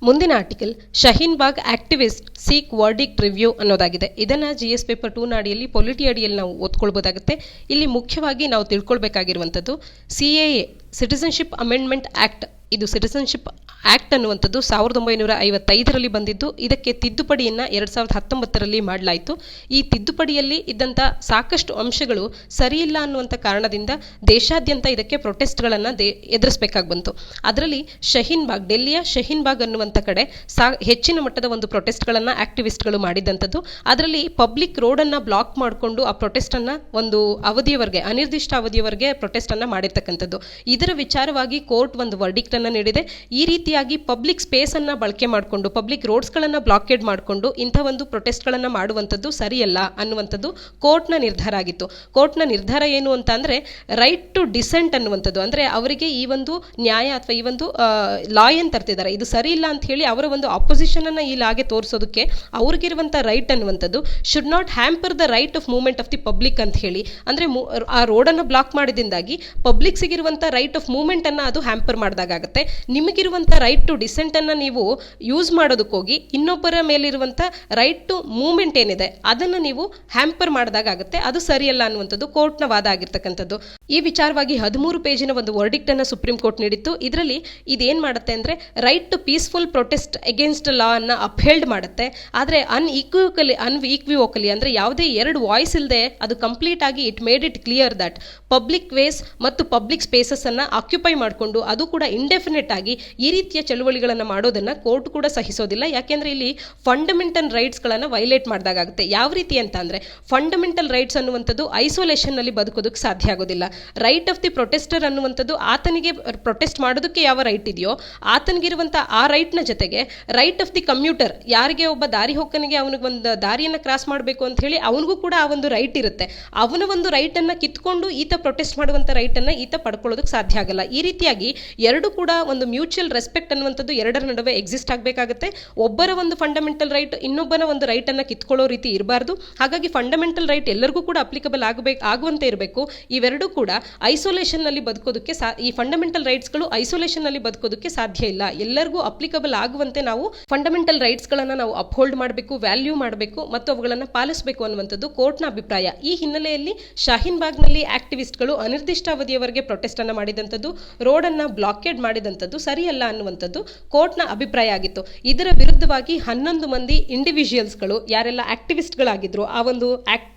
A: ಮುಂದಿನ article, Shaheen Bagh activist seek verdict review ಅನ್ನೋದಾಗಿದೆ. ಇದನ್ನ GS ಪೇಪರ್ 2 ಅಡಿಯಲ್ಲಿ ಪೊಲಿಟಿ ಅಡಿಯಲ್ಲಿ ನಾವು ಓದ್ಕೊಳ್ಬೋದಾಗುತ್ತೆ. ಇಲ್ಲಿ ಮುಖ್ಯವಾಗಿ ನಾವು ತಿಳ್ಕೊಳ್ಬೇಕಾಗಿರುವಂಥದ್ದು CAA ಸಿಟಿಸನ್ಶಿಪ್ ಅಮೆಂಡ್ಮೆಂಟ್ ಆಕ್ಟ್. ಇದು ಸಿಟಿಸನ್ಶಿಪ್ ಆಕ್ಟ್ ಅನ್ನುವಂಥದ್ದು 1955ರಲ್ಲಿ ಬಂದಿದ್ದು, ಇದಕ್ಕೆ ತಿದ್ದುಪಡಿಯನ್ನು 2019ರಲ್ಲಿ ಮಾಡಲಾಯಿತು. ಈ ತಿದ್ದುಪಡಿಯಲ್ಲಿ ಇದ್ದಂಥ ಸಾಕಷ್ಟು ಅಂಶಗಳು ಸರಿಯಿಲ್ಲ ಅನ್ನುವಂಥ ಕಾರಣದಿಂದ ದೇಶಾದ್ಯಂತ ಇದಕ್ಕೆ ಪ್ರೊಟೆಸ್ಟ್ಗಳನ್ನು ಎದುರಿಸಬೇಕಾಗಿ ಬಂತು. ಅದರಲ್ಲಿ ಶಹೀನ್ಬಾಗ್, ಡೆಲ್ಲಿಯ ಶಹೀನ್ಬಾಗ್ ಅನ್ನುವಂಥ ಕಡೆ ಹೆಚ್ಚಿನ ಮಟ್ಟದ ಒಂದು ಪ್ರೊಟೆಸ್ಟ್ಗಳನ್ನು ಆಕ್ಟಿವಿಸ್ಟ್ಗಳು ಮಾಡಿದಂಥದ್ದು. ಅದರಲ್ಲಿ ಪಬ್ಲಿಕ್ ರೋಡನ್ನು ಬ್ಲಾಕ್ ಮಾಡಿಕೊಂಡು ಆ ಪ್ರೊಟೆಸ್ಟನ್ನು ಒಂದು ಅವಧಿಯವರೆಗೆ, ಅನಿರ್ದಿಷ್ಟ ಅವಧಿಯವರೆಗೆ ಪ್ರೊಟೆಸ್ಟನ್ನು ಮಾಡಿರ್ತಕ್ಕಂಥದ್ದು. ಇದರ ವಿಚಾರವಾಗಿ ಕೋರ್ಟ್ ಒಂದು ವರ್ಡಿಕ್ಟನ್ನು ನೀಡಿದೆ. ಈ ರೀತಿಯಾಗಿ ಪಬ್ಲಿಕ್ ಸ್ಪೇಸನ್ನು ಬಳಕೆ ಮಾಡಿಕೊಂಡು, ಪಬ್ಲಿಕ್ ರೋಡ್ಸ್ಗಳನ್ನು ಬ್ಲಾಕೇಡ್ ಮಾಡಿಕೊಂಡು ಇಂಥ ಒಂದು ಪ್ರೊಟೆಸ್ಟ್ಗಳನ್ನು ಮಾಡುವಂಥದ್ದು ಸರಿಯಲ್ಲ ಅನ್ನುವಂಥದ್ದು ಕೋರ್ಟ್ನ ನಿರ್ಧಾರ ಆಗಿತ್ತು. ಕೋರ್ಟ್ನ ನಿರ್ಧಾರ ಏನು ಅಂತ ಅಂದರೆ, ರೈಟ್ ಟು ಡಿಸೆಂಟ್ ಅನ್ನುವಂಥದ್ದು, ಅಂದರೆ ಅವರಿಗೆ ಈ ಒಂದು ನ್ಯಾಯ ಅಥವಾ ಈ ಒಂದು ಲಾ ಏನು ತರ್ತಿದ್ದಾರೆ ಇದು ಸರಿ ಇಲ್ಲ ಅಂತ ಹೇಳಿ ಅವರ ಒಂದು ಅಪೋಸಿಷನನ್ನು ಈ ಲಾಗೆ ತೋರಿಸೋದಕ್ಕೆ ಅವ್ರಿಗಿರುವಂಥ ರೈಟ್ ಅನ್ನುವಂಥದ್ದು should not hamper the right of movement of the public ಅಂತ ಹೇಳಿ, ಅಂದರೆ ಆ ರೋಡನ್ನು ಬ್ಲಾಕ್ ಮಾಡಿದಿಂದಾಗಿ ಪಬ್ಲಿಕ್ಸಿಗಿರುವಂಥ ರೈಟ್ ಆಫ್ ಮೂವ್ಮೆಂಟನ್ನು ಅದು ಹ್ಯಾಂಪರ್ ಮಾಡಿದಾಗುತ್ತೆ. ನಿಮಗಿರುವಂಥ ರೈಟ್ ಟು ಡಿಸೆಂಟನ್ನು ನೀವು ಯೂಸ್ ಮಾಡೋದಕ್ಕೋಗಿ ಇನ್ನೊಬ್ಬರ ಮೇಲಿರುವಂಥ ರೈಟ್ ಟು ಮೂವ್ಮೆಂಟ್ ಏನಿದೆ ಅದನ್ನು ನೀವು ಹ್ಯಾಂಪರ್ ಮಾಡಿದಾಗುತ್ತೆ. ಅದು ಸರಿಯಲ್ಲ ಅನ್ನುವಂಥದ್ದು ಕೋರ್ಟ್ನ ವಾದ ಆಗಿರ್ತಕ್ಕಂಥದ್ದು. ಈ ವಿಚಾರವಾಗಿ 13 ಪೇಜಿನ ಒಂದು ವರ್ಡಿಕ್ಟ್ ಅನ್ನು ಸುಪ್ರೀಂ ಕೋರ್ಟ್ ನೀಡಿತ್ತು. ಇದರಲ್ಲಿ ಇದೇನು ಮಾಡುತ್ತೆ ಅಂದರೆ, right to peaceful protest against law ಅನ್ನು ಅಪ್ಹೆಲ್ಡ್ ಮಾಡುತ್ತೆ. ಆದರೆ ಅನ್ಇಕ್ವಿವೋಕಲಿ ಅಂದರೆ ಯಾವುದೇ ಎರಡು ವಾಯ್ಸ್ ಇಲ್ಲದೆ ಅದು ಕಂಪ್ಲೀಟ್ ಆಗಿ it made it clear that public ways ಮತ್ತು ಪಬ್ಲಿಕ್ ಸ್ಪೇಸಸ್ ಅನ್ನು ಆಕ್ಯುಪೈ ಮಾಡಿಕೊಂಡು ಅದು ಕೂಡ ಇಂಡೆಫಿನೆಟ್ ಆಗಿ ಈ ರೀತಿಯ ಚಳುವಳಿಗಳನ್ನು ಮಾಡೋದನ್ನು ಕೋರ್ಟ್ ಕೂಡ ಸಹಿಸೋದಿಲ್ಲ. ಯಾಕೆಂದರೆ ಇಲ್ಲಿ ಫಂಡಮೆಂಟಲ್ ರೈಟ್ಸ್ಗಳನ್ನು ವೈಲೇಟ್ ಮಾಡಿದಾಗುತ್ತೆ. ಯಾವ ರೀತಿ ಅಂತ ಅಂದರೆ, ಫಂಡಮೆಂಟಲ್ ರೈಟ್ಸ್ ಅನ್ನುವಂಥದ್ದು ಐಸೋಲೇಷನ್ನಲ್ಲಿ ಬದುಕೋದಕ್ಕೆ ಸಾಧ್ಯ ಆಗೋದಿಲ್ಲ. ರೈಟ್ ಆಫ್ ದಿ ಪ್ರೊಟೆಸ್ಟರ್ ಅನ್ನುವಂಥದ್ದು ಆತನಿಗೆ ಪ್ರೊಟೆಸ್ಟ್ ಮಾಡೋದಕ್ಕೆ ಯಾವ ರೈಟ್ ಇದೆಯೋ ಆತನಿಗಿರುವಂಥ ಆ ರೈಟ್ನ ಜೊತೆಗೆ ರೈಟ್ ಆಫ್ ದಿ ಕಮ್ಯೂಟರ್, ಯಾರಿಗೆ ಒಬ್ಬ ದಾರಿ ಹೋಗನಿಗೆ ಅವನಿಗೊಂದು ದಾರಿಯನ್ನು ಕ್ರಾಸ್ ಮಾಡಬೇಕು ಅಂತ ಹೇಳಿ ಅವನಿಗೂ ಕೂಡ ಆ ಒಂದು ರೈಟ್ ಇರುತ್ತೆ. ಅವನ ಒಂದು ರೈಟನ್ನು ಕಿತ್ಕೊಂಡು ಈತ ಪ್ರೊಟೆಸ್ಟ್ ಮಾಡುವಂಥ ರೈಟನ್ನು ಈತ ಪಡ್ಕೊಳ್ಳೋದಕ್ಕೆ ಸಾಧ್ಯ ಆಗಲ್ಲ. ಈ ರೀತಿಯಾಗಿ ಎರಡು ಕೂಡ ಒಂದು ಮ್ಯೂಚುವಲ್ ರೆಸ್ಪೆಕ್ಟ್ ಅನ್ನುವಂಥದ್ದು ಎರಡರ ನಡುವೆ ಎಕ್ಸಿಸ್ಟ್ ಆಗಬೇಕಾಗುತ್ತೆ. ಒಬ್ಬರ ಒಂದು ಫಂಡಮೆಂಟಲ್ ರೈಟ್ ಇನ್ನೊಬ್ಬನ ಒಂದು ರೈಟನ್ನು ಕಿತ್ಕೊಳ್ಳೋ ರೀತಿ ಇರಬಾರ್ದು. ಹಾಗಾಗಿ ಫಂಡಮೆಂಟಲ್ ರೈಟ್ ಎಲ್ಲರಿಗೂ ಕೂಡ ಅಪ್ಲಿಕಬಲ್ ಆಗುವಂತೆ ಇರಬೇಕು. ಇವೆರಡೂ ಕೂಡ ಐಸೋಲೇಷನ್ನಲ್ಲಿ ಬದುಕೋದಕ್ಕೆ ಈ ಫಂಡಮೆಂಟಲ್ ರೈಟ್ಸ್ಗಳು ಐಸೋಲೇಷನ್ನಲ್ಲಿ ಬದುಕೋದಕ್ಕೆ ಸಾಧ್ಯ ಇಲ್ಲ. ಎಲ್ಲರಿಗೂ ಅಪ್ಲಿಕಬಲ್ ಆಗುವಂತೆ ನಾವು ಫಂಡಮೆಂಟಲ್ ರೈಟ್ಸ್ಗಳನ್ನು ನಾವು ಅಪ್ಹೋಲ್ಡ್ ಮಾಡಬೇಕು, ವ್ಯಾಲ್ಯೂ ಮಾಡಬೇಕು ಮತ್ತು ಅವುಗಳನ್ನು ಪಾಲಿಸಬೇಕು ಅನ್ನುವಂಥದ್ದು ಕೋರ್ಟ್ನ ಅಭಿಪ್ರಾಯ. ಈ ಹಿನ್ನೆಲೆಯಲ್ಲಿ ಶಾಹೀನ್ಬಾಗ್ನಲ್ಲಿ ಆಕ್ಟಿವಿಸ್ಟ್ಗಳು ಅನಿರ್ದಿಷ್ಟಾವಧಿಯವರೆಗೆ ಪ್ರೊಟೆಸ್ಟ್ ಅನ್ನು ಮಾಡಿದಂಥದ್ದು, ರೋಡನ್ನು ಬ್ಲಾಕೇಡ್ ಮಾಡಿದಂಥದ್ದು ಸರಿಯಲ್ಲ ಅನ್ನುವಂಥದ್ದು ಕೋರ್ಟ್ನ ಅಭಿಪ್ರಾಯ ಆಗಿತ್ತು. ಇದರ ವಿರುದ್ಧವಾಗಿ 11 ಮಂದಿ ಇಂಡಿವಿಜುವಲ್ಸ್ಗಳು ಯಾರೆಲ್ಲ ಆಕ್ಟಿವಿಸ್ಟ್ಗಳಾಗಿದ್ರು, ಆ ಒಂದು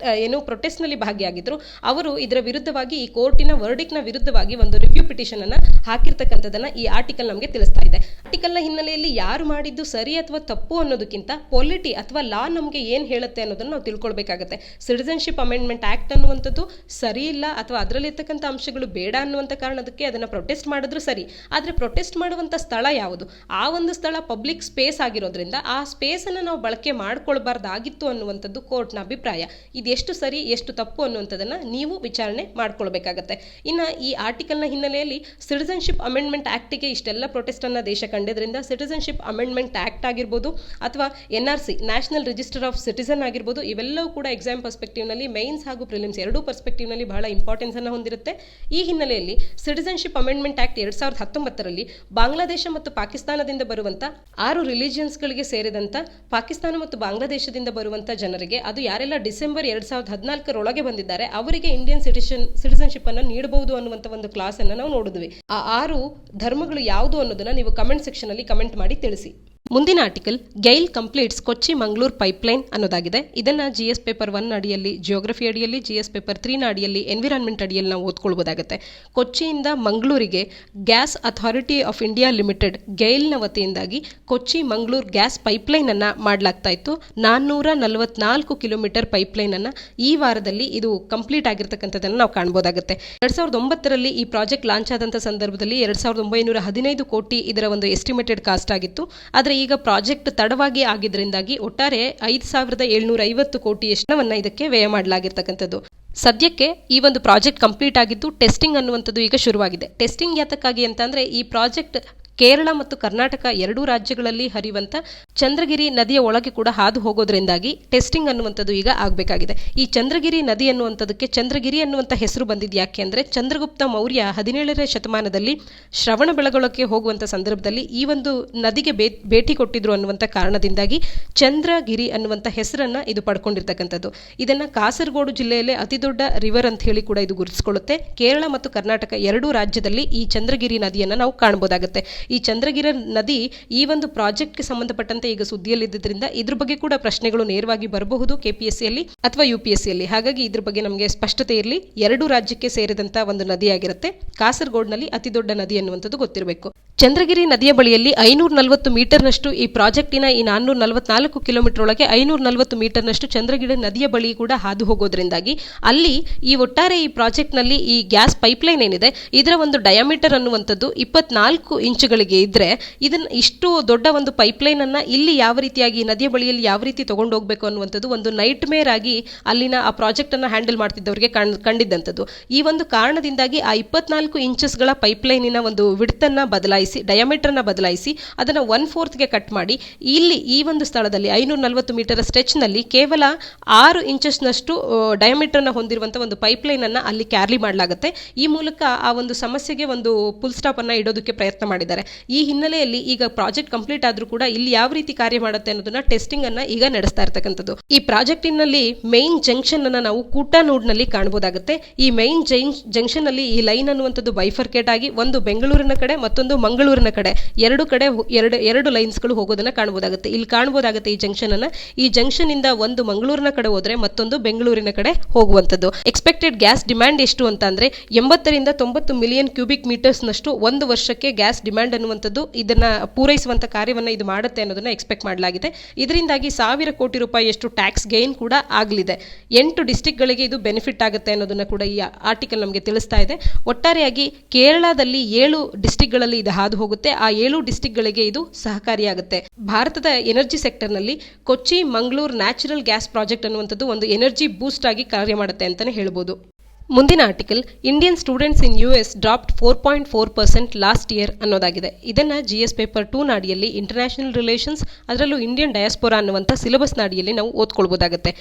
A: ಪ್ರೊಟೆಸ್ಟ್ನಲ್ಲಿ ಭಾಗಿಯಾಗಿದ್ರು, ಅವರು ಇದರ ವಿರುದ್ಧವಾಗಿ ಈ ಕೋರ್ಟಿನ ವರ್ಡಿಕ್ನ ವಿರುದ್ಧವಾಗಿ ಒಂದು ರಿವ್ಯೂ ಪಿಟಿಷನ್ ಅನ್ನು ಹಾಕಿರ್ತಕ್ಕಂಥದ್ದನ್ನ ಈ ಆರ್ಟಿಕಲ್ ನಮಗೆ ತಿಳಿಸ್ತಾ ಇದೆ. ಆರ್ಟಿಕಲ್ನ ಹಿನ್ನೆಲೆಯಲ್ಲಿ ಯಾರು ಮಾಡಿದ್ದು ಸರಿ ಅಥವಾ ತಪ್ಪು ಅನ್ನೋದಕ್ಕಿಂತ ಪೊಲಿಟಿ ಅಥವಾ ಲಾ ನಮಗೆ ಏನು ಹೇಳುತ್ತೆ ಅನ್ನೋದನ್ನು ನಾವು ತಿಳ್ಕೊಳ್ಬೇಕಾಗುತ್ತೆ. ಸಿಟಿಸನ್ಶಿಪ್ ಅಮೆಂಡ್ಮೆಂಟ್ ಆಕ್ಟ್ ಅನ್ನುವಂಥದ್ದು ಸರಿ ಇಲ್ಲ ಅಥವಾ ಅದರಲ್ಲಿರ್ತಕ್ಕಂಥ ಅಂಶಗಳು ಬೇಡ ಅನ್ನುವಂಥ ಕಾರಣದಕ್ಕೆ ಅದನ್ನು ಪ್ರೊಟೆಸ್ಟ್ ಮಾಡಿದ್ರು ಸರಿ. ಆದರೆ ಪ್ರೊಟೆಸ್ಟ್ ಮಾಡುವಂಥ ಸ್ಥಳ ಯಾವುದು, ಆ ಒಂದು ಸ್ಥಳ ಪಬ್ಲಿಕ್ ಸ್ಪೇಸ್ ಆಗಿರೋದ್ರಿಂದ ಆ ಸ್ಪೇಸನ್ನು ನಾವು ಬಳಕೆ ಮಾಡ್ಕೊಳ್ಬಾರ್ದಾಗಿತ್ತು ಅನ್ನುವಂಥದ್ದು ಕೋರ್ಟ್ನ ಅಭಿಪ್ರಾಯ. ಇದೆಷ್ಟು ಸರಿ ಎಷ್ಟು ತಪ್ಪು ಅನ್ನುವಂಥದ್ದನ್ನು ನೀವು ವಿಚಾರಣೆ ಮಾಡ್ಕೊಳ್ಬೇಕಾಗತ್ತೆ. ಇನ್ನು ಈ ಆರ್ಟಿಕಲ್ನ ಹಿನ್ನೆಲೆಯಲ್ಲಿ ಸಿಟಿಸನ್ಶಿಪ್ ಅಮೆಂಡ್ಮೆಂಟ್ ಆಕ್ಟಿಗೆ ಇಷ್ಟೆಲ್ಲ ಪ್ರೊಟೆಸ್ಟನ್ನು ದೇಶ ಕಂಡಿದ್ರಿಂದ ಸಿಟಿಸನ್ಶಿಪ್ ಅಮೆಂಡ್ಮೆಂಟ್ ಆಕ್ಟ್ ಆಗಿರ್ಬೋದು ಅಥವಾ NRC national register of citizen ಆಗಿರ್ಬೋದು, ಇವೆಲ್ಲವೂ ಕೂಡ ಎಕ್ಸಾಮ್ ಪರ್ಸ್ಪೆಕ್ಟಿವ್ನಲ್ಲಿ ಮೈನ್ಸ್ ಹಾಗೂ ಪ್ರಿಲಿಮ್ಸ್ ಎರಡೂ ಪರ್ಸ್ಪೆಕ್ಟಿವ್ನಲ್ಲಿ ಬಹಳ ಇಂಪಾರ್ಟೆನ್ಸ್ ಅನ್ನು ಹೊಂದಿರುತ್ತೆ. ಈ ಹಿನ್ನೆಲೆಯಲ್ಲಿ ಸಿಟಿಸನ್ಶಿಪ್ ಅಮೆಂಡ್ಮೆಂಟ್ ಆಕ್ಟ್ 2019ರಲ್ಲಿ ಬಾಂಗ್ಲಾದೇಶ ಮತ್ತು ಪಾಕಿಸ್ತಾನದಿಂದ ಬರುವಂಥ 6 ರಿಲಿಜಿಯನ್ಸ್ಗಳಿಗೆ ಸೇರಿದಂಥ ಪಾಕಿಸ್ತಾನ ಮತ್ತು ಬಾಂಗ್ಲಾದೇಶದಿಂದ ಬರುವಂಥ ಜನರಿಗೆ, ಅದು ಯಾರೆಲ್ಲ ಡಿಸೆಂಬರ್ 2014ರೊಳಗೆ ಬಂದಿದ್ದಾರೆ ಅವರಿಗೆ ಇಂಡಿಯನ್ ಸಿಟಿಸನ್ಶಿಪ್ ಅನ್ನು ನೀಡಬಹುದು ಅನ್ನುವಂಥ ಒಂದು ಕ್ಲಾಸ್ ಅನ್ನು ನಾವು ನೋಡಿದ್ವಿ. ಆ 6 ಧರ್ಮಗಳು ಯಾವುದು ಅನ್ನೋದನ್ನ ನೀವು ಕಮೆಂಟ್ ಸೆಕ್ಷನ್ ಅಲ್ಲಿ ಕಮೆಂಟ್ ಮಾಡಿ ತಿಳಿಸಿ. ಮುಂದಿನ ಆರ್ಟಿಕಲ್ ಗೈಲ್ ಕಂಪ್ಲೀಟ್ಸ್ ಕೊಚ್ಚಿ ಮಂಗಳೂರು ಪೈಪ್ಲೈನ್ ಅನ್ನೋದಾಗಿದೆ. ಇದನ್ನು GS ಪೇಪರ್ 1 ಅಡಿಯಲ್ಲಿ ಜಿಯೋಗ್ರಫಿ ಅಡಿಯಲ್ಲಿ, GS ಪೇಪರ್ 3 ಅಡಿಯಲ್ಲಿ ಎನ್ವಿರಾನ್ಮೆಂಟ್ ಅಡಿಯಲ್ಲಿ ನಾವು ಓದ್ಕೊಳ್ಬೋದಾಗುತ್ತೆ. ಕೊಚ್ಚಿಯಿಂದ ಮಂಗಳೂರಿಗೆ gas authority of India limited ಗೈಲ್ನ ವತಿಯಿಂದಾಗಿ ಕೊಚ್ಚಿ ಮಂಗಳೂರು ಗ್ಯಾಸ್ ಪೈಪ್ಲೈನ್ ಅನ್ನು ಮಾಡಲಾಗ್ತಾ ಇತ್ತು. 444 ಕಿಲೋಮೀಟರ್ ಪೈಪ್ಲೈನ್ ಅನ್ನು ಈ ವಾರದಲ್ಲಿ ಇದು ಕಂಪ್ಲೀಟ್ ಆಗಿರ್ತಕ್ಕಂಥದ್ದನ್ನು ನಾವು ಕಾಣ್ಬೋದಾಗುತ್ತೆ. 2009ರಲ್ಲಿ ಈ ಪ್ರಾಜೆಕ್ಟ್ ಲಾಂಚ್ ಆದಂಥ ಸಂದರ್ಭದಲ್ಲಿ 2915 ಕೋಟಿ ಇದರ ಒಂದು ಎಸ್ಟಿಮೇಟೆಡ್ ಕಾಸ್ಟ್ ಆಗಿತ್ತು. ಆದರೆ ಈಗ ಪ್ರಾಜೆಕ್ಟ್ ತಡವಾಗಿ ಆಗಿದ್ರಿಂದಾಗಿ ಒಟ್ಟಾರೆ 5750 ಕೋಟಿಯಷ್ಟು ಹಣವನ್ನು ಇದಕ್ಕೆ ವ್ಯಯ ಮಾಡಲಾಗಿರ್ತಕ್ಕಂಥದ್ದು. ಸದ್ಯಕ್ಕೆ ಈ ಒಂದು ಪ್ರಾಜೆಕ್ಟ್ ಕಂಪ್ಲೀಟ್ ಆಗಿದ್ದು ಟೆಸ್ಟಿಂಗ್ ಅನ್ನುವಂಥದ್ದು ಈಗ ಶುರುವಾಗಿದೆ. ಟೆಸ್ಟಿಂಗ್ ಯಾತಕ್ಕಾಗಿ ಅಂತಂದರೆ ಈ ಪ್ರಾಜೆಕ್ಟ್ ಕೇರಳ ಮತ್ತು ಕರ್ನಾಟಕ ಎರಡೂ ರಾಜ್ಯಗಳಲ್ಲಿ ಹರಿಯುವಂಥ ಚಂದ್ರಗಿರಿ ನದಿಯ ಒಳಗೆ ಕೂಡ ಹಾದು ಹೋಗೋದ್ರಿಂದಾಗಿ ಟೆಸ್ಟಿಂಗ್ ಅನ್ನುವಂಥದ್ದು ಈಗ ಆಗಬೇಕಾಗಿದೆ. ಈ ಚಂದ್ರಗಿರಿ ನದಿ ಅನ್ನುವಂಥದ್ದಕ್ಕೆ ಚಂದ್ರಗಿರಿ ಅನ್ನುವಂಥ ಹೆಸರು ಬಂದಿದ್ದು ಯಾಕೆ ಅಂದರೆ ಚಂದ್ರಗುಪ್ತ ಮೌರ್ಯ 17ನೇ ಶತಮಾನದಲ್ಲಿ ಶ್ರವಣಬೆಳಗೊಳಕ್ಕೆ ಹೋಗುವಂಥ ಸಂದರ್ಭದಲ್ಲಿ ಈ ಒಂದು ನದಿಗೆ ಭೇಟಿ ಕೊಟ್ಟಿದ್ರು ಅನ್ನುವಂಥ ಕಾರಣದಿಂದಾಗಿ ಚಂದ್ರಗಿರಿ ಅನ್ನುವಂಥ ಹೆಸರನ್ನು ಇದು ಪಡ್ಕೊಂಡಿರ್ತಕ್ಕಂಥದ್ದು. ಇದನ್ನು ಕಾಸರಗೋಡು ಜಿಲ್ಲೆಯಲ್ಲೇ ಅತಿ ದೊಡ್ಡ ರಿವರ್ ಅಂತ ಹೇಳಿ ಕೂಡ ಇದು ಗುರುತಿಸಿಕೊಳ್ಳುತ್ತೆ. ಕೇರಳ ಮತ್ತು ಕರ್ನಾಟಕ ಎರಡೂ ರಾಜ್ಯದಲ್ಲಿ ಈ ಚಂದ್ರಗಿರಿ ನದಿಯನ್ನು ನಾವು ಕಾಣಬಹುದಾಗುತ್ತೆ. ಈ ಚಂದ್ರಗಿರಿ ನದಿ ಈ ಒಂದು ಪ್ರಾಜೆಕ್ಟ್ಗೆ ಸಂಬಂಧಪಟ್ಟಂತೆ ಈಗ ಸುದ್ದಿಯಲ್ಲಿದ್ದರಿಂದ ಇದ್ರ ಬಗ್ಗೆ ಕೂಡ ಪ್ರಶ್ನೆಗಳು ನೇರವಾಗಿ ಬರಬಹುದು ಕೆಪಿಎಸ್ಸಿಯಲ್ಲಿ ಅಥವಾ ಯುಪಿಎಸ್ಸಿಯಲ್ಲಿ. ಹಾಗಾಗಿ ಇದ್ರ ಬಗ್ಗೆ ನಮಗೆ ಸ್ಪಷ್ಟತೆ ಇರಲಿ. ಎರಡು ರಾಜ್ಯಕ್ಕೆ ಸೇರಿದಂತ ಒಂದು ನದಿಯಾಗಿರುತ್ತೆ. ಕಾಸರಗೋಡ್ನಲ್ಲಿ ಅತಿ ದೊಡ್ಡ ನದಿ ಅನ್ನುವಂಥದ್ದು ಗೊತ್ತಿರಬೇಕು. ಚಂದ್ರಗಿರಿ ನದಿಯ ಬಳಿಯಲ್ಲಿ 540 ಮೀಟರ್ನಷ್ಟು ಈ ಪ್ರಾಜೆಕ್ಟಿನ ಈ 444 ಕಿಲೋಮೀಟರ್ ಒಳಗೆ 540 ಮೀಟರ್ನಷ್ಟು ಚಂದ್ರಗಿರಿ ನದಿಯ ಬಳಿ ಕೂಡ ಹಾದು ಹೋಗೋದ್ರಿಂದಾಗಿ ಅಲ್ಲಿ ಈ ಒಟ್ಟಾರೆ ಈ ಪ್ರಾಜೆಕ್ಟ್ನಲ್ಲಿ ಈ ಗ್ಯಾಸ್ ಪೈಪ್ಲೈನ್ ಏನಿದೆ ಇದರ ಒಂದು ಡಯಾಮೀಟರ್ ಅನ್ನುವಂಥದ್ದು 24 ಇಂಚುಗಳಿಗೆ ಇದ್ರೆ ಇದನ್ನ ಇಷ್ಟು ದೊಡ್ಡ ಒಂದು ಪೈಪ್ಲೈನ್ ಅನ್ನ ಇಲ್ಲಿ ಯಾವ ರೀತಿಯಾಗಿ ನದಿಯ ಬಳಿಯಲ್ಲಿ ಯಾವ ರೀತಿ ತಗೊಂಡು ಹೋಗಬೇಕು ಅನ್ನುವಂಥದ್ದು ಒಂದು ನೈಟ್ ಮೇರ್ ಆಗಿ ಅಲ್ಲಿನ ಆ ಪ್ರಾಜೆಕ್ಟ್ ಅನ್ನ ಹ್ಯಾಂಡಲ್ ಮಾಡ್ತಿದ್ದವರಿಗೆ ಕಂಡಿದ್ದಂಥದ್ದು. ಈ ಒಂದು ಕಾರಣದಿಂದಾಗಿ ಆ 24 ಇಂಚಸ್ಗಳ ಪೈಪ್ಲೈನಿನ ಒಂದು ವಿಡ್ತನ್ನ ಬದಲಾಯಿಸಿ ಡಯಾಮೀಟರ್ ನ ಬದಲಾಯಿಸಿ ಅದನ್ನ 1/4ಗೆ ಕಟ್ ಮಾಡಿ ಇಲ್ಲಿ ಈ ಒಂದು ಸ್ಥಳದಲ್ಲಿ 540 ಮೀಟರ್ ಸ್ಟ್ರೆಚ್ ನಲ್ಲಿ ಕೇವಲ 6 ಇಂಚಸ್ನಷ್ಟು ಡಯಾಮೀಟರ್ ನ ಹೊಂದಿರುವಂತಹ ಒಂದು ಪೈಪ್ಲೈನ್ ಅನ್ನ ಅಲ್ಲಿ ಕ್ಯಾರಿ ಮಾಡಲಾಗುತ್ತೆ. ಈ ಮೂಲಕ ಆ ಒಂದು ಸಮಸ್ಯೆಗೆ ಒಂದು ಫುಲ್ ಸ್ಟಾಪ್ ಅನ್ನ ಇಡೋದಕ್ಕೆ ಪ್ರಯತ್ನ ಮಾಡಿದ್ದಾರೆ. ಈ ಹಿನ್ನೆಲೆಯಲ್ಲಿ ಈಗ ಪ್ರಾಜೆಕ್ಟ್ ಕಂಪ್ಲೀಟ್ ಆದ್ರೂ ಕೂಡ ಇಲ್ಲಿ ಯಾವ ರೀತಿ ಕಾರ್ಯ ಮಾಡುತ್ತೆ ಅನ್ನೋದನ್ನ ಟೆಸ್ಟಿಂಗ್ ಅನ್ನ ಈಗ ನಡೆಸ್ತಾ ಇರ್ತಕ್ಕಂಥದ್ದು. ಈ ಪ್ರಾಜೆಕ್ಟಿನಲ್ಲಿ ಮೇನ್ ಜಂಕ್ಷನ್ ಅನ್ನ ನಾವು ಕೂಟಾನೂಡ್ ನಲ್ಲಿ ಕಾಣಬಹುದಾಗುತ್ತೆ. ಈ ಮೇನ್ ಜಂಕ್ಷನ್ ಅಲ್ಲಿ ಈ ಲೈನ್ ಅನ್ನುವಂಥದ್ದು ಬೈಫರ್ಕೇಟ್ ಆಗಿ ಒಂದು ಬೆಂಗಳೂರಿನ ಕಡೆ ಮತ್ತೊಂದು ಮಂಗಳೂರಿನ ಕಡೆ ಎರಡು ಲೈನ್ಸ್ಗಳು ಹೋಗೋದನ್ನ ಕಾಣಬಹುದಾಗುತ್ತೆ. ಇಲ್ಲಿ ಕಾಣಬಹುದಾಗುತ್ತೆ ಈ ಜಂಕ್ಷನ್ ಅನ್ನ. ಈ ಜಂಕ್ಷನ್ ಇಂದ ಒಂದು ಮಂಗಳೂರಿನ ಕಡೆ ಹೋದ್ರೆ ಮತ್ತೊಂದು ಬೆಂಗಳೂರಿನ ಕಡೆ ಹೋಗುವಂಥದ್ದು. ಎಕ್ಸ್ಪೆಕ್ಟೆಡ್ ಗ್ಯಾಸ್ ಡಿಮ್ಯಾಂಡ್ ಎಷ್ಟು ಅಂತ ಅಂದ್ರೆ 80 ರಿಂದ 90 ಮಿಲಿಯನ್ ಕ್ಯೂಬಿಕ್ ಮೀಟರ್ಸ್ ನಷ್ಟು ಒಂದು ವರ್ಷಕ್ಕೆ ಗ್ಯಾಸ್ ಡಿಮ್ಯಾಂಡ್ ಅನ್ನುವಂಥದ್ದು ಇದನ್ನ ಪೂರೈಸುವಂತ ಕಾರ್ಯವನ್ನ ಇದು ಮಾಡುತ್ತೆ ಅನ್ನೋದನ್ನ ಎಕ್ಸ್ಪೆಕ್ಟ್ ಮಾಡಲಾಗಿದೆ. ಇದರಿಂದಾಗಿ 1000 ಕೋಟಿ ರೂಪಾಯಿಯಷ್ಟು ಟ್ಯಾಕ್ಸ್ ಗೇನ್ ಕೂಡ ಆಗಲಿದೆ. 8 ಡಿಸ್ಟ್ರಿಕ್ಟ್ಗಳಿಗೆ ಇದು ಬೆನಿಫಿಟ್ ಆಗುತ್ತೆ ಅನ್ನೋದನ್ನ ಕೂಡ ಈ ಆರ್ಟಿಕಲ್ ನಮಗೆ ತಿಳಿಸ್ತಾ ಇದೆ. ಒಟ್ಟಾರೆಯಾಗಿ ಕೇರಳದಲ್ಲಿ 7 ಡಿಸ್ಟ್ರಿಕ್ಟ್ಗಳಲ್ಲಿ ಇದು ಹಾದು ಹೋಗುತ್ತೆ. ಆ 7 ಡಿಸ್ಟ್ರಿಕ್ಟ್ಗಳಿಗೆ ಇದು ಸಹಕಾರಿಯಾಗುತ್ತೆ. ಭಾರತದ ಎನರ್ಜಿ ಸೆಕ್ಟರ್ನಲ್ಲಿ ಕೊಚ್ಚಿ ಮಂಗಳೂರು ನ್ಯಾಚುರಲ್ ಗ್ಯಾಸ್ ಪ್ರಾಜೆಕ್ಟ್ ಅನ್ನುವಂಥದ್ದು ಒಂದು ಎನರ್ಜಿ ಬೂಸ್ಟ್ ಆಗಿ ಕಾರ್ಯ ಮಾಡುತ್ತೆ ಅಂತಾನೆ ಹೇಳ್ಬೋದು. ಮುಂದಿನ article Indian students in US dropped 4.4% last year ಅನ್ನೋದಾಗಿದೆ. ಇದನ್ನ GS ಪೇಪರ್ 2 ನಾಡಿಯಲ್ಲಿ ಇಂಟರ್ನ್ಯಾಷನಲ್ ರಿಲೇಷನ್ಸ್ ಅದರಲ್ಲೂ ಇಂಡಿಯನ್ ಡಯಾಸ್ಪೋರಾ ಅನ್ನುವಂಥ ಸಿಲೆಬಸ್ ನಾಡಿಯಲ್ಲಿ ನಾವು ಓದ್ಕೊಳ್ಬೋದಾಗುತ್ತೆ.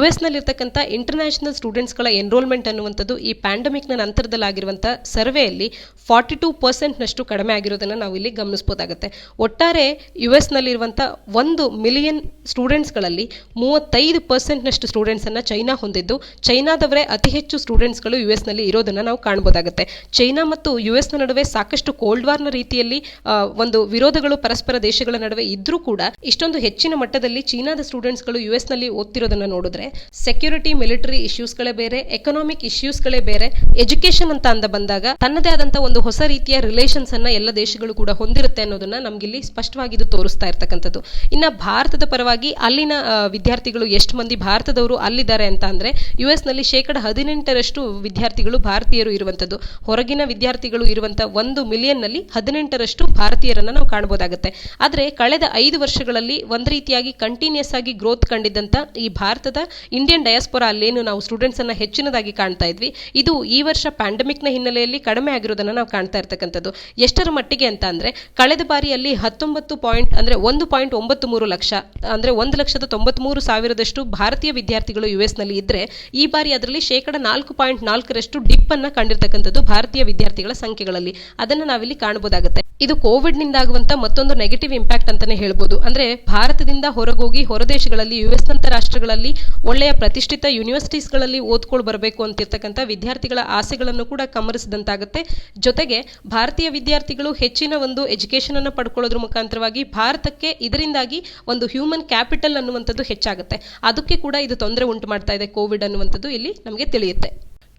A: US ನಲ್ಲಿರ್ತಕ್ಕಂಥ ಇಂಟರ್ನ್ಯಾಷನಲ್ ಸ್ಟೂಡೆಂಟ್ಸ್ಗಳ ಎನ್ರೋಲ್ಮೆಂಟ್ ಅನ್ನುವಂಥದ್ದು ಈ ಪ್ಯಾಂಡಮಿಕ್ನ ನಂತರದಲ್ಲಾಗಿರುವಂಥ ಸರ್ವೆಯಲ್ಲಿ 42% ನಷ್ಟು ಕಡಿಮೆ ಆಗಿರೋದನ್ನು ನಾವು ಇಲ್ಲಿ ಗಮನಿಸಬಹುದಾಗುತ್ತೆ. ಒಟ್ಟಾರೆ US ನಲ್ಲಿರುವಂಥ 1 ಮಿಲಿಯನ್ ಸ್ಟೂಡೆಂಟ್ಸ್ಗಳಲ್ಲಿ 35% ನಷ್ಟು ಸ್ಟೂಡೆಂಟ್ಸ್ ಅನ್ನ ಚೈನಾ ಹೊಂದಿದ್ದು ಚೈನಾದವರೇ ಅತಿ ಹೆಚ್ಚು ಸ್ಟೂಡೆಂಟ್ಸ್ಗಳು US ನಲ್ಲಿ ಇರೋದನ್ನ ನಾವು ಕಾಣಬಹುದಾಗುತ್ತೆ. ಚೈನಾ ಮತ್ತು US ನ ನಡುವೆ ಸಾಕಷ್ಟು ಕೋಲ್ಡ್ ವಾರ್ನ ರೀತಿಯಲ್ಲಿ ಒಂದು ವಿರೋಧಗಳು ಪರಸ್ಪರ ದೇಶಗಳ ನಡುವೆ ಇದ್ರೂ ಕೂಡ ಇಷ್ಟೊಂದು ಹೆಚ್ಚಿನ ಮಟ್ಟದಲ್ಲಿ ಚೀನಾದ ಸ್ಟೂಡೆಂಟ್ಸ್ಗಳು US ನಲ್ಲಿ ಓದ್ತಿರೋದನ್ನ ನೋಡಿದ್ರೆ ಸೆಕ್ಯೂರಿಟಿ ಮಿಲಿಟರಿ ಇಶ್ಯೂಸ್ಗಳೇ ಬೇರೆ, ಎಕನಾಮಿಕ್ ಇಶ್ಯೂಸ್ಗಳೇ ಬೇರೆ, ಎಜುಕೇಶನ್ ಅಂತ ಬಂದಾಗ ತನ್ನದೇ ಆದಂತಹ ಒಂದು ಹೊಸ ರೀತಿಯ ರಿಲೇಷನ್ಸ್ ಅನ್ನ ಎಲ್ಲ ದೇಶಗಳು ಕೂಡ ಹೊಂದಿರುತ್ತೆ ಅನ್ನೋದನ್ನ ನಮ್ಗಿಲ್ಲಿ ಸ್ಪಷ್ಟವಾಗಿ ಇದು ತೋರಿಸ್ತಾ ಇರ್ತಕ್ಕಂಥದ್ದು. ಇನ್ನ ಭಾರತದ ಪರವಾಗಿ ಅಲ್ಲಿನ ವಿದ್ಯಾರ್ಥಿಗಳು ಎಷ್ಟು ಮಂದಿ ಭಾರತದವರು ಅಲ್ಲಿದ್ದಾರೆ ಅಂತ ಅಂದ್ರೆ US ನಲ್ಲಿ 18% ವಿದ್ಯಾರ್ಥಿಗಳು ಭಾರತೀಯರು ಇರುವಂತದ್ದು. ಹೊರಗಿನ ವಿದ್ಯಾರ್ಥಿಗಳು ಇರುವಂತ 1 ಮಿಲಿಯನ್ ನಲ್ಲಿ 18% ಭಾರತೀಯರನ್ನ ನಾವು ಕಾಣಬಹುದಾಗುತ್ತೆ. ಆದ್ರೆ ಕಳೆದ 5 ವರ್ಷಗಳಲ್ಲಿ ಒಂದು ರೀತಿಯಾಗಿ ಕಂಟಿನ್ಯೂಸ್ ಆಗಿ ಗ್ರೋತ್ ಕಂಡಿದ್ದಂತ ಈ ಭಾರತದ ಇಂಡಿಯನ್ ಡಯಾಸ್ಪೋರಾ ಅಲ್ಲೇನು ನಾವು ಸ್ಟೂಡೆಂಟ್ಸ್ ಅನ್ನ ಹೆಚ್ಚಿನದಾಗಿ ಕಾಣ್ತಾ ಇದ್ವಿ, ಇದು ಈ ವರ್ಷ ಪ್ಯಾಂಡಮಿಕ್ ನ ಹಿನ್ನೆಲೆಯಲ್ಲಿ ಕಡಿಮೆ ಆಗಿರೋದನ್ನ ನಾವು ಕಾಣ್ತಾ ಇರ್ತಕ್ಕಂಥದ್ದು. ಎಷ್ಟರ ಮಟ್ಟಿಗೆ ಅಂತ ಅಂದ್ರೆ ಕಳೆದ ಬಾರಿಯಲ್ಲಿ 1.93 ಲಕ್ಷ ಅಂದ್ರೆ 1,93,000 ಭಾರತೀಯ ವಿದ್ಯಾರ್ಥಿಗಳು US ನಲ್ಲಿ ಇದ್ರೆ ಈ ಬಾರಿ ಅದರಲ್ಲಿ 4.4% ಡಿಪ್ ಅನ್ನ ಕಂಡಿರ್ತಕ್ಕಂಥದ್ದು ಭಾರತೀಯ ವಿದ್ಯಾರ್ಥಿಗಳ ಸಂಖ್ಯೆಗಳಲ್ಲಿ. ಅದನ್ನ ನಾವಿಲ್ಲಿ ಕಾಣಬಹುದಾಗುತ್ತೆ. ಇದು ಕೋವಿಡ್ ನಿಂದ ಆಗುವಂತ ಮತ್ತೊಂದು ನೆಗೆಟಿವ್ ಇಂಪ್ಯಾಕ್ಟ್ ಅಂತಾನೆ ಹೇಳ್ಬೋದು. ಅಂದ್ರೆ ಭಾರತದಿಂದ ಹೊರಗೋಗಿ ಹೊರದೇಶಗಳಲ್ಲಿ US ನಂತ ರಾಷ್ಟ್ರಗಳಲ್ಲಿ ಒಳ್ಳೆಯ ಪ್ರತಿಷ್ಠಿತ ಯೂನಿವರ್ಸಿಟೀಸ್ಗಳಲ್ಲಿ ಓದ್ಕೊಂಡು ಬರಬೇಕು ಅಂತಿರ್ತಕ್ಕಂಥ ವಿದ್ಯಾರ್ಥಿಗಳ ಆಸೆಗಳನ್ನು ಕೂಡ ಕಮರಿಸಿದಂತಾಗುತ್ತೆ. ಜೊತೆಗೆ ಭಾರತೀಯ ವಿದ್ಯಾರ್ಥಿಗಳು ಹೆಚ್ಚಿನ ಒಂದು ಎಜುಕೇಶನ್ ಅನ್ನು ಪಡ್ಕೊಳ್ಳೋದ್ರ ಮುಖಾಂತರವಾಗಿ ಭಾರತಕ್ಕೆ ಇದರಿಂದಾಗಿ ಒಂದು ಹ್ಯೂಮನ್ ಕ್ಯಾಪಿಟಲ್ ಅನ್ನುವಂಥದ್ದು ಹೆಚ್ಚಾಗುತ್ತೆ. ಅದಕ್ಕೆ ಕೂಡ ಇದು ತೊಂದರೆ ಉಂಟು ಮಾಡ್ತಾ ಇದೆ ಕೋವಿಡ್ ಅನ್ನುವಂಥದ್ದು ಇಲ್ಲಿ ನಮಗೆ ತಿಳಿಯುತ್ತೆ.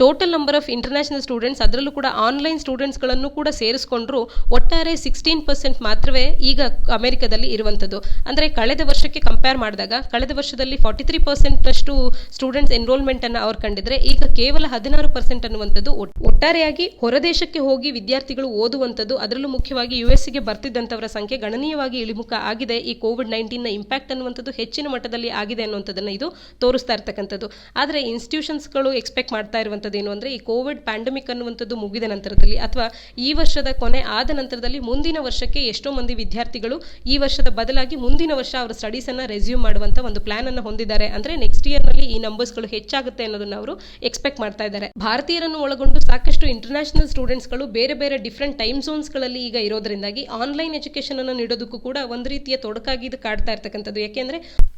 A: Total number of international students ಅದರಲ್ಲೂ ಕೂಡ ಆನ್ಲೈನ್ ಸ್ಟೂಡೆಂಟ್ಸ್ಗಳನ್ನು ಕೂಡ ಸೇರಿಸಿಕೊಂಡ್ರು ಒಟ್ಟಾರೆ 16% ಮಾತ್ರವೇ ಈಗ ಅಮೆರಿಕದಲ್ಲಿ ಇರುವಂಥದ್ದು. ಅಂದರೆ ಕಳೆದ ವರ್ಷಕ್ಕೆ ಕಂಪೇರ್ ಮಾಡಿದಾಗ ಕಳೆದ ವರ್ಷದಲ್ಲಿ 43% ಸ್ಟೂಡೆಂಟ್ಸ್ ಎನ್ರೋಲ್ಮೆಂಟ್ ಅನ್ನು ಅವ್ರು ಕಂಡಿದ್ರೆ ಈಗ ಕೇವಲ 16% ಅನ್ನುವಂಥದ್ದು. ಒಟ್ಟಾರೆಯಾಗಿ ಹೊರದೇಶಕ್ಕೆ ಹೋಗಿ ವಿದ್ಯಾರ್ಥಿಗಳು ಓದುವಂಥದ್ದು ಅದರಲ್ಲೂ ಮುಖ್ಯವಾಗಿ US ಗೆ ಬರ್ತಿದ್ದಂಥವರ ಸಂಖ್ಯೆ ಗಣನೀಯವಾಗಿ ಇಳಿಮುಖ ಆಗಿದೆ. ಈ ಕೋವಿಡ್-19ನ ಇಂಪ್ಯಾಕ್ಟ್ ಅನ್ನುವಂಥದ್ದು ಹೆಚ್ಚಿನ ಮಟ್ಟದಲ್ಲಿ ಆಗಿದೆ ಅನ್ನುವಂಥದ್ದನ್ನು ಇದು ತೋರಿಸ್ತಾ ಇರ್ತಕ್ಕಂಥದ್ದು. ಆದರೆ ಇನ್ಸ್ಟಿಟ್ಯೂಷನ್ಸ್ಗಳು ಎಕ್ಸ್ಪೆಕ್ಟ್ ಮಾಡ್ತಾ ಇರುವಂಥದ್ದು ಇರ್ತಕ್ಕಂಥದ್ದು ಏನು ಅಂದರೆ, ಈ ಕೋವಿಡ್ ಪ್ಯಾಂಡಮಿಕ್ ಅನ್ನುವಂಥದ್ದು ಮುಗಿದ ನಂತರದಲ್ಲಿ ಅಥವಾ ಈ ವರ್ಷದ ಕೊನೆ ಆದ ನಂತರದಲ್ಲಿ ಮುಂದಿನ ವರ್ಷಕ್ಕೆ ಎಷ್ಟೋ ಮಂದಿ ವಿದ್ಯಾರ್ಥಿಗಳು ಈ ವರ್ಷದ ಬದಲಾಗಿ ಮುಂದಿನ ವರ್ಷ ಅವರ ಸ್ಟಡೀಸನ್ನು ರೆಸ್ಯೂಮ್ ಮಾಡುವಂಥ ಒಂದು ಪ್ಲಾನ್ ಅನ್ನು ಹೊಂದಿದ್ದಾರೆ. ಅಂದರೆ ನೆಕ್ಸ್ಟ್ ಇಯರ್ನಲ್ಲಿ ಈ ನಂಬರ್ಸ್ಗಳು ಹೆಚ್ಚಾಗುತ್ತೆ ಅನ್ನೋದನ್ನು ಅವರು ಎಕ್ಸ್ಪೆಕ್ಟ್ ಮಾಡ್ತಾ ಇದ್ದಾರೆ. ಭಾರತೀಯರನ್ನು ಒಳಗೊಂಡು ಸಾಕಷ್ಟು ಇಂಟರ್ನ್ಯಾಷನಲ್ ಸ್ಟೂಡೆಂಟ್ಸ್ಗಳು ಬೇರೆ ಬೇರೆ ಡಿಫ್ರೆಂಟ್ ಟೈಮ್ ಝೋನ್ಸ್ಗಳಲ್ಲಿ ಈಗ ಇರೋದ್ರಿಂದಾಗಿ ಆನ್ಲೈನ್ ಎಜುಕೇಷನ್ ಅನ್ನು ನೀಡೋದಕ್ಕೂ ಕೂಡ ಒಂದು ರೀತಿಯ ತೊಡಕಾಗಿ ಇದು ಕಾಡ್ತಾ ಇರ್ತಕ್ಕಂಥದ್ದು. ಯಾಕೆಂದರೆ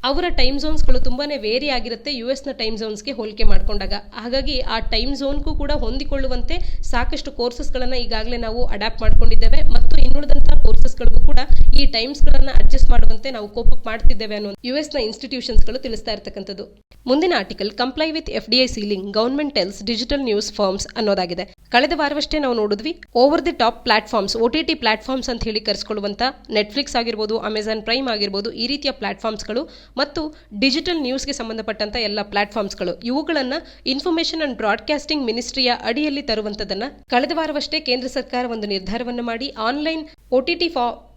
A: ಅವರ ಟೈಮ್ ಝೋನ್ಸ್ಗಳು ತುಂಬಾನೇ ವೇರಿ ಆಗಿರುತ್ತೆ ಯುಎಸ್ನ ಟೈಮ್ ಝೋನ್ಸ್ಗೆ ಹೋಲಿಕೆ ಮಾಡಿಕೊಂಡಾಗ. ಹಾಗಾಗಿ ಆ ಟೈಮ್ ಝೋನ್ಗೂ ಕೂಡ ಹೊಂದಿಕೊಳ್ಳುವಂತೆ ಸಾಕಷ್ಟು ಕೋರ್ಸಸ್ಗಳನ್ನು ಈಗಾಗಲೇ ನಾವು ಅಡಾಪ್ಟ್ ಮಾಡ್ಕೊಂಡಿದ್ದೇವೆ ಮತ್ತು ಇನ್ನುಳಿದಂತಹ ಕೋರ್ಸಸ್ಗಳಿಗೂ ಕೂಡ ಈ ಟೈಮ್ಸ್ಗಳನ್ನು ಅಡ್ಜಸ್ಟ್ ಮಾಡುವಂತೆ ನಾವು ಕೋಪಪ್ ಮಾಡ್ತಿದ್ದೇವೆ ಅನ್ನೋ ಯುಎಸ್ನ ಇನ್ಸ್ಟಿಟ್ಯೂಷನ್ಸ್ಗಳು ತಿಳಿಸ್ತಾ ಇರ್ತಕ್ಕಂಥದ್ದು. ಮುಂದಿನ article comply with FDI ceiling government tells digital news firms ಅನ್ನೋದಾಗಿದೆ. ಕಳೆದ ವಾರವಷ್ಟೇ ನಾವು ನೋಡಿದ್ವಿ over the top platforms, OTT platforms ಅಂತ ಹೇಳಿ ಕರೆಸ್ಕೊಳ್ಳುವಂಥ ನೆಟ್ಫ್ಲಿಕ್ಸ್ ಆಗಿರ್ಬೋದು, ಅಮೆಜಾನ್ ಪ್ರೈಮ್ ಆಗಿರ್ಬೋದು, ಈ ರೀತಿಯ ಪ್ಲಾಟ್ಫಾರ್ಮ್ಸ್ಗಳು ಮತ್ತು ಡಿಜಿಟಲ್ ನ್ಯೂಸ್ಗೆ ಸಂಬಂಧಪಟ್ಟಂಥ ಎಲ್ಲ ಪ್ಲಾಟ್ಫಾರ್ಮ್ಸ್ಗಳು ಇವುಗಳನ್ನು ಇನ್ಫಾರ್ಮೇಷನ್ ಅಂಡ್ ಬ್ರಾಡ್ಕಾಸ್ಟಿಂಗ್ ಮಿನಿಸ್ಟ್ರಿಯ ಅಡಿಯಲ್ಲಿ ತರುವಂಥದ್ದನ್ನು ಕಳೆದ ವಾರವಷ್ಟೇ ಕೇಂದ್ರ ಸರ್ಕಾರ ಒಂದು ನಿರ್ಧಾರವನ್ನು ಮಾಡಿ ಆನ್ಲೈನ್ OTT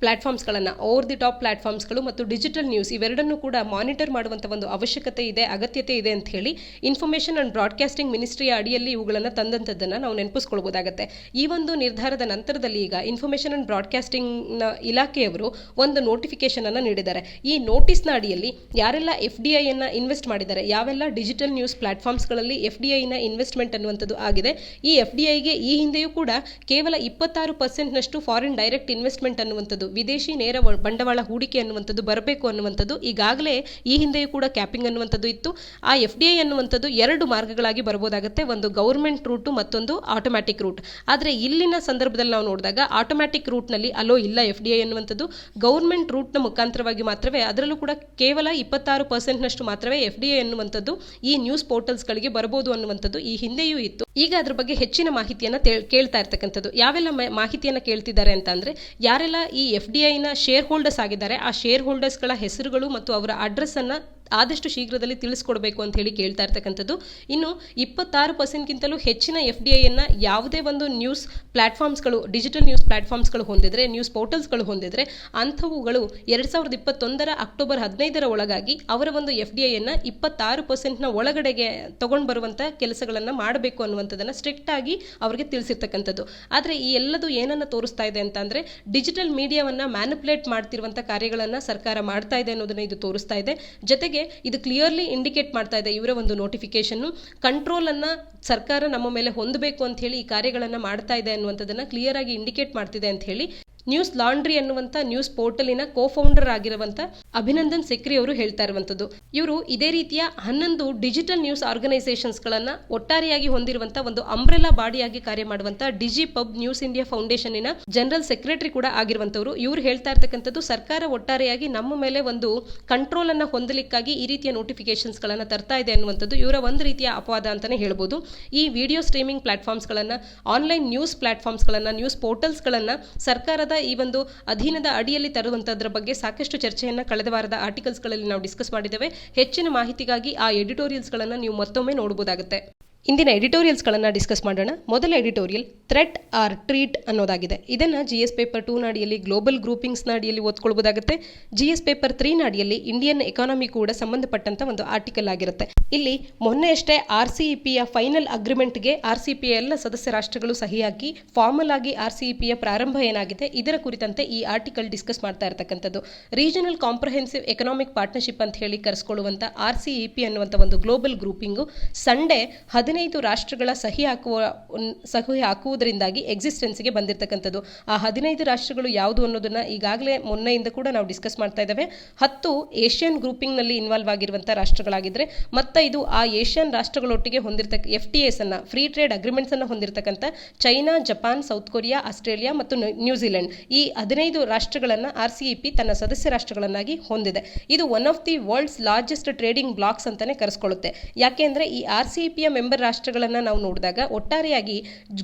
A: ಪ್ಲಾಟ್ಫಾರ್ಮ್ಸ್ಗಳನ್ನು, ಓವರ್ ದಿ ಟಾಪ್ ಪ್ಲಾಟ್ಫಾರ್ಮ್ಸ್ಗಳು ಮತ್ತು ಡಿಜಿಟಲ್ ನ್ಯೂಸ್ ಇವೆರಡನ್ನೂ ಕೂಡ ಮಾನಿಟರ್ ಮಾಡುವಂಥ ಒಂದು ಅವಶ್ಯಕತೆ ಇದೆ, ಅಗತ್ಯತೆ ಇದೆ ಅಂತ ಹೇಳಿ ಇನ್ಫಾರ್ಮೇಷನ್ ಅಂಡ್ ಬ್ರಾಡ್ಕಾಸ್ಟಿಂಗ್ ಮಿನಿಸ್ಟ್ರಿಯ ಅಡಿಯಲ್ಲಿ ಇವುಗಳನ್ನು ತಂದಂಥದ್ದನ್ನು ನಾವು ನೆನಪಿಸ್ಕೊಳ್ಬೋದಾಗುತ್ತೆ. ಈ ಒಂದು ನಿರ್ಧಾರದ ನಂತರದಲ್ಲಿ ಈಗ ಇನ್ಫಾರ್ಮೇಷನ್ ಅಂಡ್ ಬ್ರಾಡ್ಕಾಸ್ಟಿಂಗ್ನ ಇಲಾಖೆಯವರು ಒಂದು ನೋಟಿಫಿಕೇಶನ್ ಅನ್ನು ನೀಡಿದ್ದಾರೆ. ಈ ನೋಟಿಸ್ನ ಅಡಿಯಲ್ಲಿ ಯಾರೆಲ್ಲ FDI ಅನ್ನು ಇನ್ವೆಸ್ಟ್ ಮಾಡಿದ್ದಾರೆ, ಯಾವೆಲ್ಲ ಡಿಜಿಟಲ್ ನ್ಯೂಸ್ ಪ್ಲಾಟ್ಫಾರ್ಮ್ಸ್ಗಳಲ್ಲಿ FDIನ ಇನ್ವೆಸ್ಟ್ಮೆಂಟ್ ಅನ್ನುವಂಥದ್ದು ಆಗಿದೆ, ಈ FDIಗೆ ಈ ಹಿಂದೆಯೂ ಕೂಡ ಕೇವಲ 26%ನಷ್ಟು ಫಾರಿನ್ ಡೈರೆಕ್ಟ್ ಇನ್ವೆಸ್ಟ್ಮೆಂಟ್ ಅನ್ನುವಂಥದ್ದು, ವಿದೇಶಿ ನೇರ ಬಂಡವಾಳ ಹೂಡಿಕೆ ಅನ್ನುವಂಥದ್ದು ಬರಬೇಕು ಅನ್ನುವಂಥದ್ದು ಈಗಾಗಲೇ ಈ ಹಿಂದೆಯೂ ಕೂಡ ಕ್ಯಾಪಿಂಗ್ ಅನ್ನುವಂಥದ್ದು ಇತ್ತು. ಆ FDI ಅನ್ನುವಂಥದ್ದು ಎರಡು ಮಾರ್ಗಗಳಾಗಿ ಬರಬಹುದಾಗುತ್ತೆ, ಒಂದು ಗೌರ್ಮೆಂಟ್ ರೂಟು ಮತ್ತೊಂದು ಆಟೋಮ್ಯಾಟಿಕ್ ರೂಟ್. ಆದರೆ ಇಲ್ಲಿನ ಸಂದರ್ಭದಲ್ಲಿ ನಾವು ನೋಡಿದಾಗ ಆಟೋಮ್ಯಾಟಿಕ್ ರೂಟ್ನಲ್ಲಿ ಅಲೋ ಇಲ್ಲ FDI ಅನ್ನುವಂಥದ್ದು, ಗೌರ್ಮೆಂಟ್ ರೂಟ್ನ ಮುಖಾಂತರವಾಗಿ ಮಾತ್ರವೇ, ಅದರಲ್ಲೂ ಕೂಡ ಕೇವಲ 26%ನಷ್ಟು ಮಾತ್ರವೇ FDI ಅನ್ನುವಂಥದ್ದು ಈ ನ್ಯೂಸ್ ಪೋರ್ಟಲ್ಸ್ಗಳಿಗೆ ಬರಬಹುದು ಅನ್ನುವಂಥದ್ದು ಈ ಹಿಂದೆಯೂ ಇತ್ತು. ಈಗ ಅದ್ರ ಬಗ್ಗೆ ಹೆಚ್ಚಿನ ಮಾಹಿತಿಯನ್ನು ಕೇಳ್ತಾ ಇರ್ತಕ್ಕಂಥದ್ದು. ಯಾವೆಲ್ಲ ಮಾಹಿತಿಯನ್ನು ಕೇಳ್ತಿದ್ದಾರೆ ಅಂತ ಅಂದರೆ, ಯಾರೆಲ್ಲ ಈ FDIನ ಶೇರ್ ಹೋಲ್ಡರ್ಸ್ ಆಗಿದ್ದಾರೆ ಆ ಶೇರ್ ಹೋಲ್ಡರ್ಸ್ಗಳ ಹೆಸರುಗಳು ಮತ್ತು ಅವರ ಅಡ್ರೆಸ್ಸನ್ನು ಆದಷ್ಟು ಶೀಘ್ರದಲ್ಲಿ ತಿಳಿಸ್ಕೊಡ್ಬೇಕು ಅಂತ ಹೇಳಿ ಕೇಳ್ತಾ ಇರ್ತಕ್ಕಂಥದ್ದು. ಇನ್ನು 26%ಗಿಂತಲೂ ಹೆಚ್ಚಿನ FDIಯನ್ನು ಯಾವುದೇ ಒಂದು ನ್ಯೂಸ್ ಪ್ಲಾಟ್ಫಾರ್ಮ್ಸ್ಗಳು, ಡಿಜಿಟಲ್ ನ್ಯೂಸ್ ಪ್ಲಾಟ್ಫಾರ್ಮ್ಸ್ಗಳು ಹೊಂದಿದ್ರೆ, ನ್ಯೂಸ್ ಪೋರ್ಟಲ್ಸ್ಗಳು ಹೊಂದಿದ್ರೆ ಅಂಥವುಗಳು 2021 ಅಕ್ಟೋಬರ್ 15 ಒಳಗಾಗಿ ಅವರ ಒಂದು FDIಯನ್ನು 26%ನ ಒಳಗಡೆಗೆ ತಗೊಂಡು ಬರುವಂಥ ಕೆಲಸಗಳನ್ನು ಮಾಡಬೇಕು ಅನ್ನುವಂಥದ್ದನ್ನು ಸ್ಟ್ರಿಕ್ಟ್ ಆಗಿ ಅವರಿಗೆ ತಿಳಿಸಿರ್ತಕ್ಕಂಥದ್ದು. ಆದರೆ ಈ ಎಲ್ಲದು ಏನನ್ನು ತೋರಿಸ್ತಾ ಇದೆ ಅಂತ ಅಂದರೆ, ಡಿಜಿಟಲ್ ಮೀಡಿಯಾವನ್ನು ಮ್ಯಾನಿಪುಲೇಟ್ ಮಾಡ್ತಿರುವಂಥ ಕಾರ್ಯಗಳನ್ನು ಸರ್ಕಾರ ಮಾಡ್ತಾ ಇದೆ ಅನ್ನೋದನ್ನು ಇದು ತೋರಿಸ್ತಾ ಇದೆ. ಜೊತೆಗೆ ಇದು ಕ್ಲಿಯರ್ಲಿ ಇಂಡಿಕೇಟ್ ಮಾಡ್ತಾ ಇದೆ ಇವರ ಒಂದು ನೋಟಿಫಿಕೇಶನ್ ಕಂಟ್ರೋಲ್ ಅನ್ನ ಸರ್ಕಾರ ನಮ್ಮ ಮೇಲೆ ಹೊಂದಬೇಕು ಅಂತ ಹೇಳಿ ಈ ಕಾರ್ಯಗಳನ್ನು ಮಾಡ್ತಾ ಇದೆ ಅನ್ನುವಂಥದ್ದನ್ನ ಕ್ಲಿಯರ್ ಆಗಿ ಇಂಡಿಕೇಟ್ ಮಾಡ್ತಿದೆ ಅಂತ ಹೇಳಿ ನ್ಯೂಸ್ ಲಾಂಡ್ರಿ ಅನ್ನುವಂಥ ನ್ಯೂಸ್ ಪೋರ್ಟಲಿನ ಕೋಫೌಂಡರ್ ಆಗಿರುವಂಥ ಅಭಿನಂದನ್ ಸಿಕ್ರಿ ಅವರು ಹೇಳ್ತಾ ಇರುವಂಥದ್ದು. ಇವರು ಇದೇ ರೀತಿಯ 11 ಡಿಜಿಟಲ್ ನ್ಯೂಸ್ ಆರ್ಗನೈಸೇಷನ್ಸ್ಗಳನ್ನು ಒಟ್ಟಾರೆಯಾಗಿ ಹೊಂದಿರುವಂಥ ಒಂದು ಅಂಬ್ರೆಲಾ ಬಾಡಿಯಾಗಿ ಕಾರ್ಯ ಮಾಡುವಂಥ ಡಿಜಿಪಬ್ ನ್ಯೂಸ್ ಇಂಡಿಯಾ ಫೌಂಡೇಶನ್ನಿನ ಜನರಲ್ ಸೆಕ್ರೆಟರಿ ಕೂಡ ಆಗಿರುವಂಥವ್ರು. ಇವರು ಹೇಳ್ತಾ ಇರ್ತಕ್ಕಂಥದ್ದು, ಸರ್ಕಾರ ಒಟ್ಟಾರೆಯಾಗಿ ನಮ್ಮ ಮೇಲೆ ಒಂದು ಕಂಟ್ರೋಲ್ ಅನ್ನು ಹೊಂದಲಿಕ್ಕಾಗಿ ಈ ರೀತಿಯ ನೋಟಿಫಿಕೇಶನ್ಸ್ಗಳನ್ನು ತರ್ತಾ ಇದೆ ಅನ್ನುವಂಥದ್ದು ಇವರ ಒಂದು ರೀತಿಯ ಅಪವಾದ ಅಂತಾನೆ ಹೇಳ್ಬೋದು. ಈ ವಿಡಿಯೋ ಸ್ಟ್ರೀಮಿಂಗ್ ಪ್ಲಾಟ್ಫಾರ್ಮ್ಸ್ಗಳನ್ನು, ಆನ್ಲೈನ್ ನ್ಯೂಸ್ ಪ್ಲಾಟ್ಫಾರ್ಮ್ಸ್ಗಳನ್ನು, ನ್ಯೂಸ್ ಪೋರ್ಟಲ್ಸ್ಗಳನ್ನು ಸರ್ಕಾರದ ಈ ಒಂದು ಅಧೀನದ ಅಡಿಯಲ್ಲಿ ತರುವಂತದ್ರ ಬಗ್ಗೆ ಸಾಕಷ್ಟು ಚರ್ಚೆಯನ್ನು ಕಳೆದ ವಾರದ ಆರ್ಟಿಕಲ್ಸ್ಗಳಲ್ಲಿ ನಾವು ಡಿಸ್ಕಸ್ ಮಾಡಿದ್ದೇವೆ. ಹೆಚ್ಚಿನ ಮಾಹಿತಿಗಾಗಿ ಆ ಎಡಿಟೋರಿಯಲ್ಸ್ಗಳನ್ನು ನೀವು ಮತ್ತೊಮ್ಮೆ ನೋಡಬಹುದಾಗುತ್ತೆ. ಇಂದಿನ ಎಡಿಟೋರಿಯಲ್ಸ್ಗಳನ್ನು ಡಿಸ್ಕಸ್ ಮಾಡೋಣ. ಮೊದಲ ಎಡಿಟೋರಿಯಲ್ ಥ್ರೆಟ್ ಆರ್ ಟ್ರೀಟ್ ಅನ್ನೋದಾಗಿದೆ. ಇದನ್ನು GS ಪೇಪರ್ 2 ಅಡಿಯಲ್ಲಿ ಗ್ಲೋಬಲ್ ಗ್ರೂಪಿಂಗ್ಸ್ನ ಅಡಿಯಲ್ಲಿ ಓದ್ಕೊಳ್ಬೋದಾಗುತ್ತೆ. GS ಪೇಪರ್ 3 ಅಡಿಯಲ್ಲಿ ಇಂಡಿಯನ್ ಎಕಾನಮಿ ಕೂಡ ಸಂಬಂಧಪಟ್ಟಂತ ಒಂದು ಆರ್ಟಿಕಲ್ ಆಗಿರುತ್ತೆ. ಇಲ್ಲಿ ಮೊನ್ನೆಯಷ್ಟೇ RCEPಯ ಫೈನಲ್ ಅಗ್ರಿಮೆಂಟ್ಗೆ RCEPಯ ಎಲ್ಲ ಸದಸ್ಯ ರಾಷ್ಟ್ರಗಳು ಸಹಿ ಹಾಕಿ ಫಾರ್ಮಲ್ ಆಗಿ RCEPಯ ಪ್ರಾರಂಭ ಏನಾಗಿದೆ ಇದರ ಕುರಿತಂತೆ ಈ ಆರ್ಟಿಕಲ್ ಡಿಸ್ಕಸ್ ಮಾಡ್ತಾ ಇರತಕ್ಕಂಥದ್ದು. ರೀಜನಲ್ ಕಾಂಪ್ರಹೆನ್ಸಿವ್ ಎಕನಾಮಿಕ್ ಪಾರ್ಟ್ನರ್ಶಿಪ್ ಅಂತ ಹೇಳಿ ಕರೆಸ್ಕೊಳ್ಳುವಂಥ RCEP ಅನ್ನುವಂಥ ಒಂದು ಗ್ಲೋಬಲ್ ಗ್ರೂಪಿಂಗು ಸಂಡೇ 15 ರಾಷ್ಟ್ರಗಳ ಸಹಿ ಹಾಕುವುದರಿಂದಾಗಿ ಎಕ್ಸಿಸ್ಟೆನ್ಸ್ಗೆ ಬಂದಿರತಕ್ಕಂಥದ್ದು. ಆ 15 ರಾಷ್ಟ್ರಗಳು ಯಾವುದು ಅನ್ನೋದನ್ನ ಈಗಾಗಲೇ ಮೊನ್ನೆಯಿಂದ ಕೂಡ ನಾವು ಡಿಸ್ಕಸ್ ಮಾಡ್ತಾ ಇದ್ದೇವೆ. 10 ಏಷ್ಯನ್ ಗ್ರೂಪಿಂಗ್ನಲ್ಲಿ ಇನ್ವಾಲ್ವ್ ಆಗಿರುವಂಥ ರಾಷ್ಟ್ರಗಳಾಗಿದ್ದರೆ ಮತ್ತು ಇದು ಆ ಏಷ್ಯನ್ ರಾಷ್ಟ್ರಗಳೊಟ್ಟಿಗೆ ಹೊಂದಿರತಕ್ಕ FTAs ಅನ್ನು, ಫ್ರೀ ಟ್ರೇಡ್ ಅಗ್ರಿಮೆಂಟ್ಸ್ ಅನ್ನು ಹೊಂದಿರತಕ್ಕಂಥ China, Japan, South Korea, Australia ಮತ್ತು ನ್ಯೂಜಿಲೆಂಡ್ ಈ 15 ರಾಷ್ಟ್ರಗಳನ್ನು RCEP ತನ್ನ ಸದಸ್ಯ ರಾಷ್ಟ್ರಗಳನ್ನಾಗಿ ಹೊಂದಿದೆ. ಇದು one of the world's largest trading blocs ಅಂತಾನೆ ಕರೆಸ್ಕೊಳ್ಳುತ್ತೆ. ಯಾಕೆಂದ್ರೆ ಈ RCEPಯ ಮೆಂಬರ್ ರಾಷ್ಟ್ರಗಳನ್ನು ನಾವು ನೋಡಿದಾಗ ಒಟ್ಟಾರೆಯಾಗಿ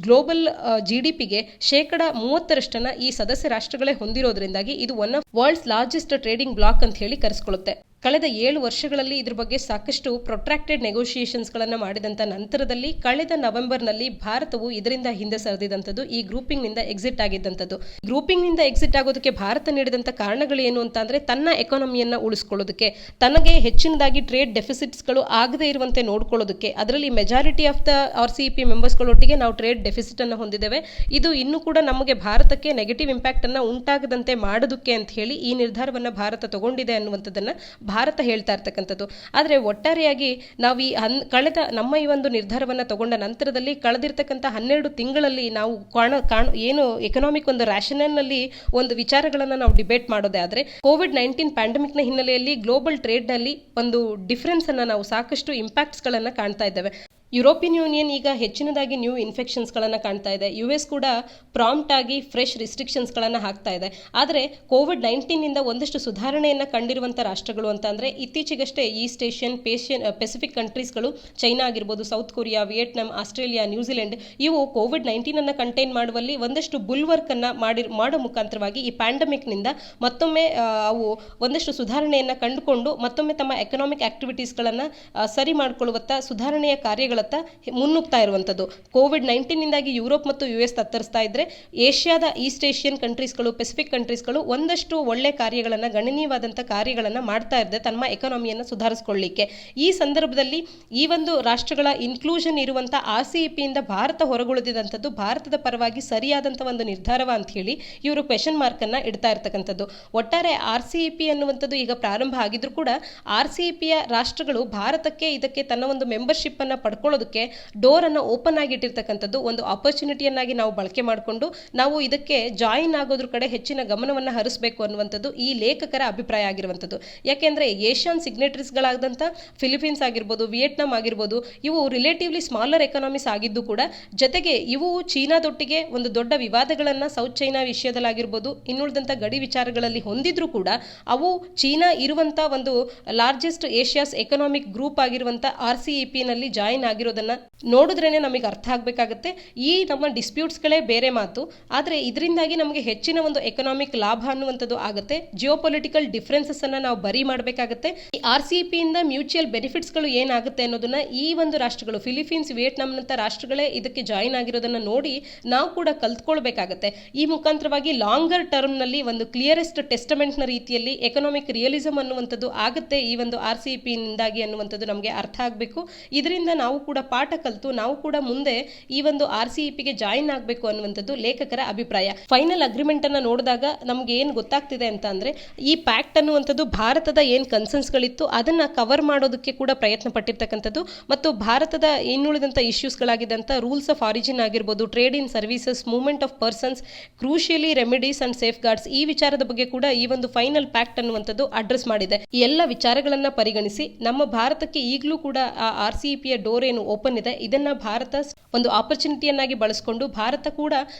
A: ಗ್ಲೋಬಲ್ GDPಗೆ 30% ಈ ಸದಸ್ಯ ರಾಷ್ಟ್ರಗಳೇ ಹೊಂದಿರೋದ್ರಿಂದಾಗಿ ಇದು one of world's largest trading bloc ಅಂತ ಹೇಳಿ ಕರೆಸ್ಕೊಳ್ಳುತ್ತೆ. ಕಳೆದ 7 ವರ್ಷಗಳಲ್ಲಿ ಇದ್ರ ಬಗ್ಗೆ ಸಾಕಷ್ಟು ಪ್ರೊಟ್ರಾಕ್ಟೆಡ್ ನೆಗೋಷಿಯೇಷನ್ಸ್ಗಳನ್ನು ಮಾಡಿದಂಥ ನಂತರದಲ್ಲಿ ಕಳೆದ ನವೆಂಬರ್ನಲ್ಲಿ ಭಾರತವು ಇದರಿಂದ ಹಿಂದೆ ಸರಿದಿದಂಥದ್ದು, ಈ ಗ್ರೂಪಿಂಗ್ನಿಂದ ಎಕ್ಸಿಟ್ ಆಗಿದ್ದಂಥದ್ದು. ಗ್ರೂಪಿಂಗ್ನಿಂದ ಎಕ್ಸಿಟ್ ಆಗೋದಕ್ಕೆ ಭಾರತ ನೀಡಿದಂಥ ಕಾರಣಗಳೇನು ಅಂತ ಅಂದರೆ, ತನ್ನ ಎಕಾನಮಿಯನ್ನು ಉಳಿಸ್ಕೊಳ್ಳೋದಕ್ಕೆ, ತನಗೆ ಹೆಚ್ಚಿನದಾಗಿ ಟ್ರೇಡ್ ಡೆಫಿಸಿಟ್ಸ್ಗಳು ಆಗದೇ ಇರುವಂತೆ ನೋಡ್ಕೊಳ್ಳೋದಕ್ಕೆ. ಅದರಲ್ಲಿ ಮೆಜಾರಿಟಿ ಆಫ್ ದ RCEP ಮೆಂಬರ್ಸ್ಗಳೊಟ್ಟಿಗೆ ನಾವು ಟ್ರೇಡ್ ಡೆಫಿಸಿಟನ್ನು ಹೊಂದಿದ್ದೇವೆ. ಇದು ಇನ್ನೂ ಕೂಡ ನಮಗೆ ಭಾರತಕ್ಕೆ ನೆಗೆಟಿವ್ ಇಂಪ್ಯಾಕ್ಟನ್ನು ಉಂಟಾಗದಂತೆ ಮಾಡೋದಕ್ಕೆ ಅಂತ ಹೇಳಿ ಈ ನಿರ್ಧಾರವನ್ನು ಭಾರತ ತಗೊಂಡಿದೆ ಅನ್ನುವಂಥದ್ದನ್ನು ಭಾರತ ಹೇಳ್ತಾ ಇರ್ತಕ್ಕಂಥದ್ದು. ಆದರೆ ಒಟ್ಟಾರೆಯಾಗಿ ನಾವು ಕಳೆದ ನಮ್ಮ ಈ ಒಂದು ನಿರ್ಧಾರವನ್ನು ತಗೊಂಡ ನಂತರದಲ್ಲಿ ಕಳೆದಿರ್ತಕ್ಕಂಥ 12 ತಿಂಗಳಲ್ಲಿ ನಾವು ಏನು ಎಕನಾಮಿಕ್ ಒಂದು ರ್ಯಾಷನಲ್ನಲ್ಲಿ ಒಂದು ವಿಚಾರಗಳನ್ನು ನಾವು ಡಿಬೇಟ್ ಮಾಡೋದೇ ಆದರೆ, COVID-19 ಪ್ಯಾಂಡಮಿಕ್ನ ಹಿನ್ನೆಲೆಯಲ್ಲಿ ಗ್ಲೋಬಲ್ ಟ್ರೇಡ್ನಲ್ಲಿ ಒಂದು ಡಿಫರೆನ್ಸ್ ಅನ್ನು ನಾವು ಸಾಕಷ್ಟು ಇಂಪ್ಯಾಕ್ಟ್ಸ್ಗಳನ್ನು ಕಾಣ್ತಾ ಇದ್ದೇವೆ. ಯುರೋಪಿಯನ್ ಯೂನಿಯನ್ ಈಗ ಹೆಚ್ಚಿನದಾಗಿ ನ್ಯೂ ಇನ್ಫೆಕ್ಷನ್ಸ್ಗಳನ್ನು ಕಾಣ್ತಾ ಇದೆ. US ಕೂಡ ಪ್ರಾಂಪ್ಟ್ ಆಗಿ ಫ್ರೆಶ್ ರಿಸ್ಟ್ರಿಕ್ಷನ್ಸ್ಗಳನ್ನು ಹಾಕ್ತಾ ಇದೆ. ಆದರೆ COVID-19ನಿಂದ ಒಂದಷ್ಟು ಸುಧಾರಣೆಯನ್ನು ಕಂಡಿರುವಂಥ ರಾಷ್ಟ್ರಗಳು ಅಂತ ಅಂದರೆ, ಇತ್ತೀಚೆಗಷ್ಟೇ ಈಸ್ಟ್ ಏಷ್ಯನ್ ಪೆಸಿಫಿಕ್ ಕಂಟ್ರೀಸ್ಗಳು, ಚೈನಾ ಆಗಿರ್ಬೋದು, south Korea, Vietnam, Australia, New Zealand, ಇವು COVID-19 ಕಂಟೈನ್ ಮಾಡುವಲ್ಲಿ ಒಂದಷ್ಟು ಬುಲ್ವರ್ಕನ್ನು ಮಾಡೋ ಮುಖಾಂತರವಾಗಿ ಈ ಪ್ಯಾಂಡಮಿಕ್ನಿಂದ ಮತ್ತೊಮ್ಮೆ ಅವು ಒಂದಷ್ಟು ಸುಧಾರಣೆಯನ್ನು ಕಂಡುಕೊಂಡು ಮತ್ತೊಮ್ಮೆ ತಮ್ಮ ಎಕನಾಮಿಕ್ ಆಕ್ಟಿವಿಟೀಸ್ಗಳನ್ನು ಸರಿ ಮಾಡಿಕೊಳ್ಳುವತ್ತ ಸುಧಾರಣೆಯ ಕಾರ್ಯಗಳತ್ತ ಮುನ್ನುಗ್ತಾ ಇರುವಂಥದ್ದು. COVID-19ನಿಂದಾಗಿ ಯುರೋಪ್ ಮತ್ತು US ತತ್ತರಿಸ್ತಾ ಇದ್ರೆ, ಏಷ್ಯಾದ ಈಸ್ಟ್ ಏಷ್ಯನ್ ಕಂಟ್ರೀಸ್ಗಳು, ಪೆಸಿಫಿಕ್ ಕಂಟ್ರೀಸ್ಗಳು ಒಂದಷ್ಟು ಒಳ್ಳೆ ಕಾರ್ಯಗಳನ್ನು, ಗಣನೀಯವಾದಂಥ ಕಾರ್ಯಗಳನ್ನು ಮಾಡ್ತಾ ಇದ್ದೆ ತಮ್ಮ ಎಕಾನಮಿಯನ್ನು ಸುಧಾರಿಸ್ಕೊಳ್ಳಿಕ್ಕೆ. ಈ ಸಂದರ್ಭದಲ್ಲಿ ಈ ಒಂದು ರಾಷ್ಟ್ರಗಳ ಇನ್ಕ್ಲೂಷನ್ ಇರುವಂಥ RCEPಯಿಂದ ಭಾರತ ಹೊರಗುಳಿದಂಥದ್ದು ಭಾರತದ ಪರವಾಗಿ ಸರಿಯಾದಂಥ ಒಂದು ನಿರ್ಧಾರವ ಅಂತ ಹೇಳಿ ಇವರು ಕ್ವೆಶನ್ ಮಾರ್ಕನ್ನು ಇಡ್ತಾ ಇರ್ತಕ್ಕಂಥದ್ದು. ಒಟ್ಟಾರೆ RCEP ಅನ್ನುವಂಥದ್ದು ಈಗ ಪ್ರಾರಂಭ ಆಗಿದ್ರು ಕೂಡ RCEPಯ ರಾಷ್ಟ್ರಗಳು ಭಾರತಕ್ಕೆ ಇದಕ್ಕೆ ತನ್ನ ಒಂದು ಮೆಂಬರ್ಶಿಪ್ ಅನ್ನು ಪಡ್ಕೊಳ್ಳೋದಕ್ಕೆ ಡೋರನ್ನು ಓಪನ್ ಆಗಿಟ್ಟಿರ್ತಕ್ಕಂಥದ್ದು ಒಂದು ಆಪರ್ಚುನಿಟಿಯನ್ನಾಗಿ ನಾವು ಬಳಕೆ ಮಾಡಿಕೊಂಡು ನಾವು ಇದಕ್ಕೆ ಜಾಯಿನ್ ಆಗೋದ್ರ ಕಡೆ ಹೆಚ್ಚಿನ ಗಮನವನ್ನು ಹರಿಸಬೇಕು ಅನ್ನುವಂಥದ್ದು ಈ ಲೇಖಕರ ಅಭಿಪ್ರಾಯ ಆಗಿರುವಂಥದ್ದು. ಯಾಕೆಂದರೆ ಏಷ್ಯನ್ ಸಿಗ್ನೇಟರೀಸ್ಗಳಾದಂಥ ಫಿಲಿಪೀನ್ಸ್ ಆಗಿರ್ಬೋದು, ವಿಯೆಟ್ನಾಂ ಆಗಿರ್ಬೋದು, ಇವು ರಿಲೇಟಿವ್ಲಿ ಸ್ಮಾಲರ್ ಎಕಾನಮೀಸ್ ಆಗಿದ್ದು ಕೂಡ ಜೊತೆಗೆ ಇವು ಚೀನಾದೊಟ್ಟಿಗೆ ಒಂದು ದೊಡ್ಡ ವಿವಾದಗಳನ್ನು ಸೌತ್ ಚೈನಾ ವಿಷಯದಲ್ಲಾಗಿರ್ಬೋದು, ಇನ್ನುಳಿದಂಥ ಗಡಿ ವಿಚಾರಗಳಲ್ಲಿ ಹೊಂದಿದ್ರೂ ಕೂಡ ಅವು ಚೀನಾ ಇರುವಂಥ ಒಂದು ಲಾರ್ಜೆಸ್ಟ್ ಏಷ್ಯಾಸ್ ಎಕನಾಮಿಕ್ ಗ್ರೂಪ್ ಆಗಿರುವಂಥ RCEPನಲ್ಲಿ ಜಾಯಿನ್ ಆಗಿರೋದನ್ನು ನೋಡಿದ್ರೇನೆ ನಮಗೆ ಅರ್ಥ ಆಗಬೇಕಾಗುತ್ತೆ. ಈ ನಮ್ಮ ಡಿಸ್ಪ್ಯೂಟ್ಸ್ಗಳೇ ಬೇರೆ ಮಾತು, ಆದರೆ ಇದರಿಂದಾಗಿ ನಮಗೆ ಹೆಚ್ಚಿನ ಒಂದು ಎಕನಾಮಿಕ್ ಲಾಭ ಅನ್ನುವಂಥದ್ದು ಆಗುತ್ತೆ. ಜಿಯೋಪೊಲಿಟಿಕಲ್ ಡಿಫರೆನ್ಸಸ್ ಅನ್ನು ನಾವು ಬರಿ ಮಾಡಬೇಕಾಗುತ್ತೆ. ಈ RCEPಯಿಂದ ಮ್ಯೂಚುವಲ್ ಬೆನಿಫಿಟ್ಸ್ಗಳು ಏನಾಗುತ್ತೆ ಅನ್ನೋದನ್ನ ಈ ಒಂದು ರಾಷ್ಟ್ರಗಳು, ಫಿಲಿಪೀನ್ಸ್, ವಿಯೆಟ್ನಾಂನಂಥ ರಾಷ್ಟ್ರಗಳೇ ಇದಕ್ಕೆ ಜಾಯಿನ್ ಆಗಿರೋದನ್ನು ನೋಡಿ ನಾವು ಕೂಡ ಕಲ್ತ್ಕೊಳ್ಬೇಕಾಗತ್ತೆ. ಈ ಮುಖಾಂತರವಾಗಿ ಲಾಂಗರ್ ಟರ್ಮ್ನಲ್ಲಿ ಒಂದು ಕ್ಲಿಯರೆಸ್ಟ್ ಟೆಸ್ಟಮೆಂಟ್ನ ರೀತಿಯಲ್ಲಿ ಎಕನಾಮಿಕ್ ರಿಯಲಿಸಮ್ ಅನ್ನುವಂಥದ್ದು ಆಗುತ್ತೆ ಈ ಒಂದು RCEPನಿಂದಾಗಿ ಅನ್ನುವಂಥದ್ದು ನಮಗೆ ಅರ್ಥ ಆಗಬೇಕು. ಇದರಿಂದ ನಾವು ಕೂಡ ಪಾಠ ಕಲಿತು ನಾವು ಕೂಡ ಮುಂದೆ ಈ ಒಂದು RCEPಗೆ ಜಾಯಿನ್ ಆಗಬೇಕು ಅನ್ನುವಂಥದ್ದು ಲೇಖಕರ ಅಭಿಪ್ರಾಯ. ಫೈನಲ್ ಅಗ್ರಿಮೆಂಟ್ ಅನ್ನು ನೋಡಿದಾಗ ನಮ್ಗೆ ಏನು ಗೊತ್ತಾಗ್ತಿದೆ ಅಂತ ಅಂದ್ರೆ, ಈ ಪ್ಯಾಕ್ಟ್ ಅನ್ನುವಂಥದ್ದು ಭಾರತದ ಏನು ಕನ್ಸರ್ನ್ಸ್ಗಳಿತ್ತು ಅದನ್ನ ಕವರ್ ಮಾಡೋದಕ್ಕೆ ಕೂಡ ಪ್ರಯತ್ನ ಪಟ್ಟಿರ್ತಕ್ಕಂಥದ್ದು ಮತ್ತು ಭಾರತದ ಇನ್ನುಳಿದಂಥ ಇಶ್ಯೂಸ್ಗಳಾಗಿದ್ದಂಥ ರೂಲ್ಸ್ ಆಫ್ ಆರಿಜಿನ್ ಆಗಿರ್ಬೋದು, trade in services, movement of persons, crucially remedies and safeguards, ಈ ವಿಚಾರದ ಬಗ್ಗೆ ಕೂಡ ಈ ಒಂದು ಫೈನಲ್ ಪ್ಯಾಕ್ಟ್ ಅನ್ನುವಂಥದ್ದು ಅಡ್ರೆಸ್ ಮಾಡಿದೆ. ಈ ಎಲ್ಲ ವಿಚಾರಗಳನ್ನ ಪರಿಗಣಿಸಿ ನಮ್ಮ ಭಾರತಕ್ಕೆ ಈಗಲೂ ಕೂಡ ಆ RCEPಯ ಡೋರ್ ಏನು ಓಪನ್ ಇದೆ, ಇದನ್ನ ಭಾರತ ಒಂದು ಆಪರ್ಚುನಿಟಿಯನ್ನಾಗಿ ಬಳಸಿಕೊಂಡು ಭಾರತ ಕೂಡ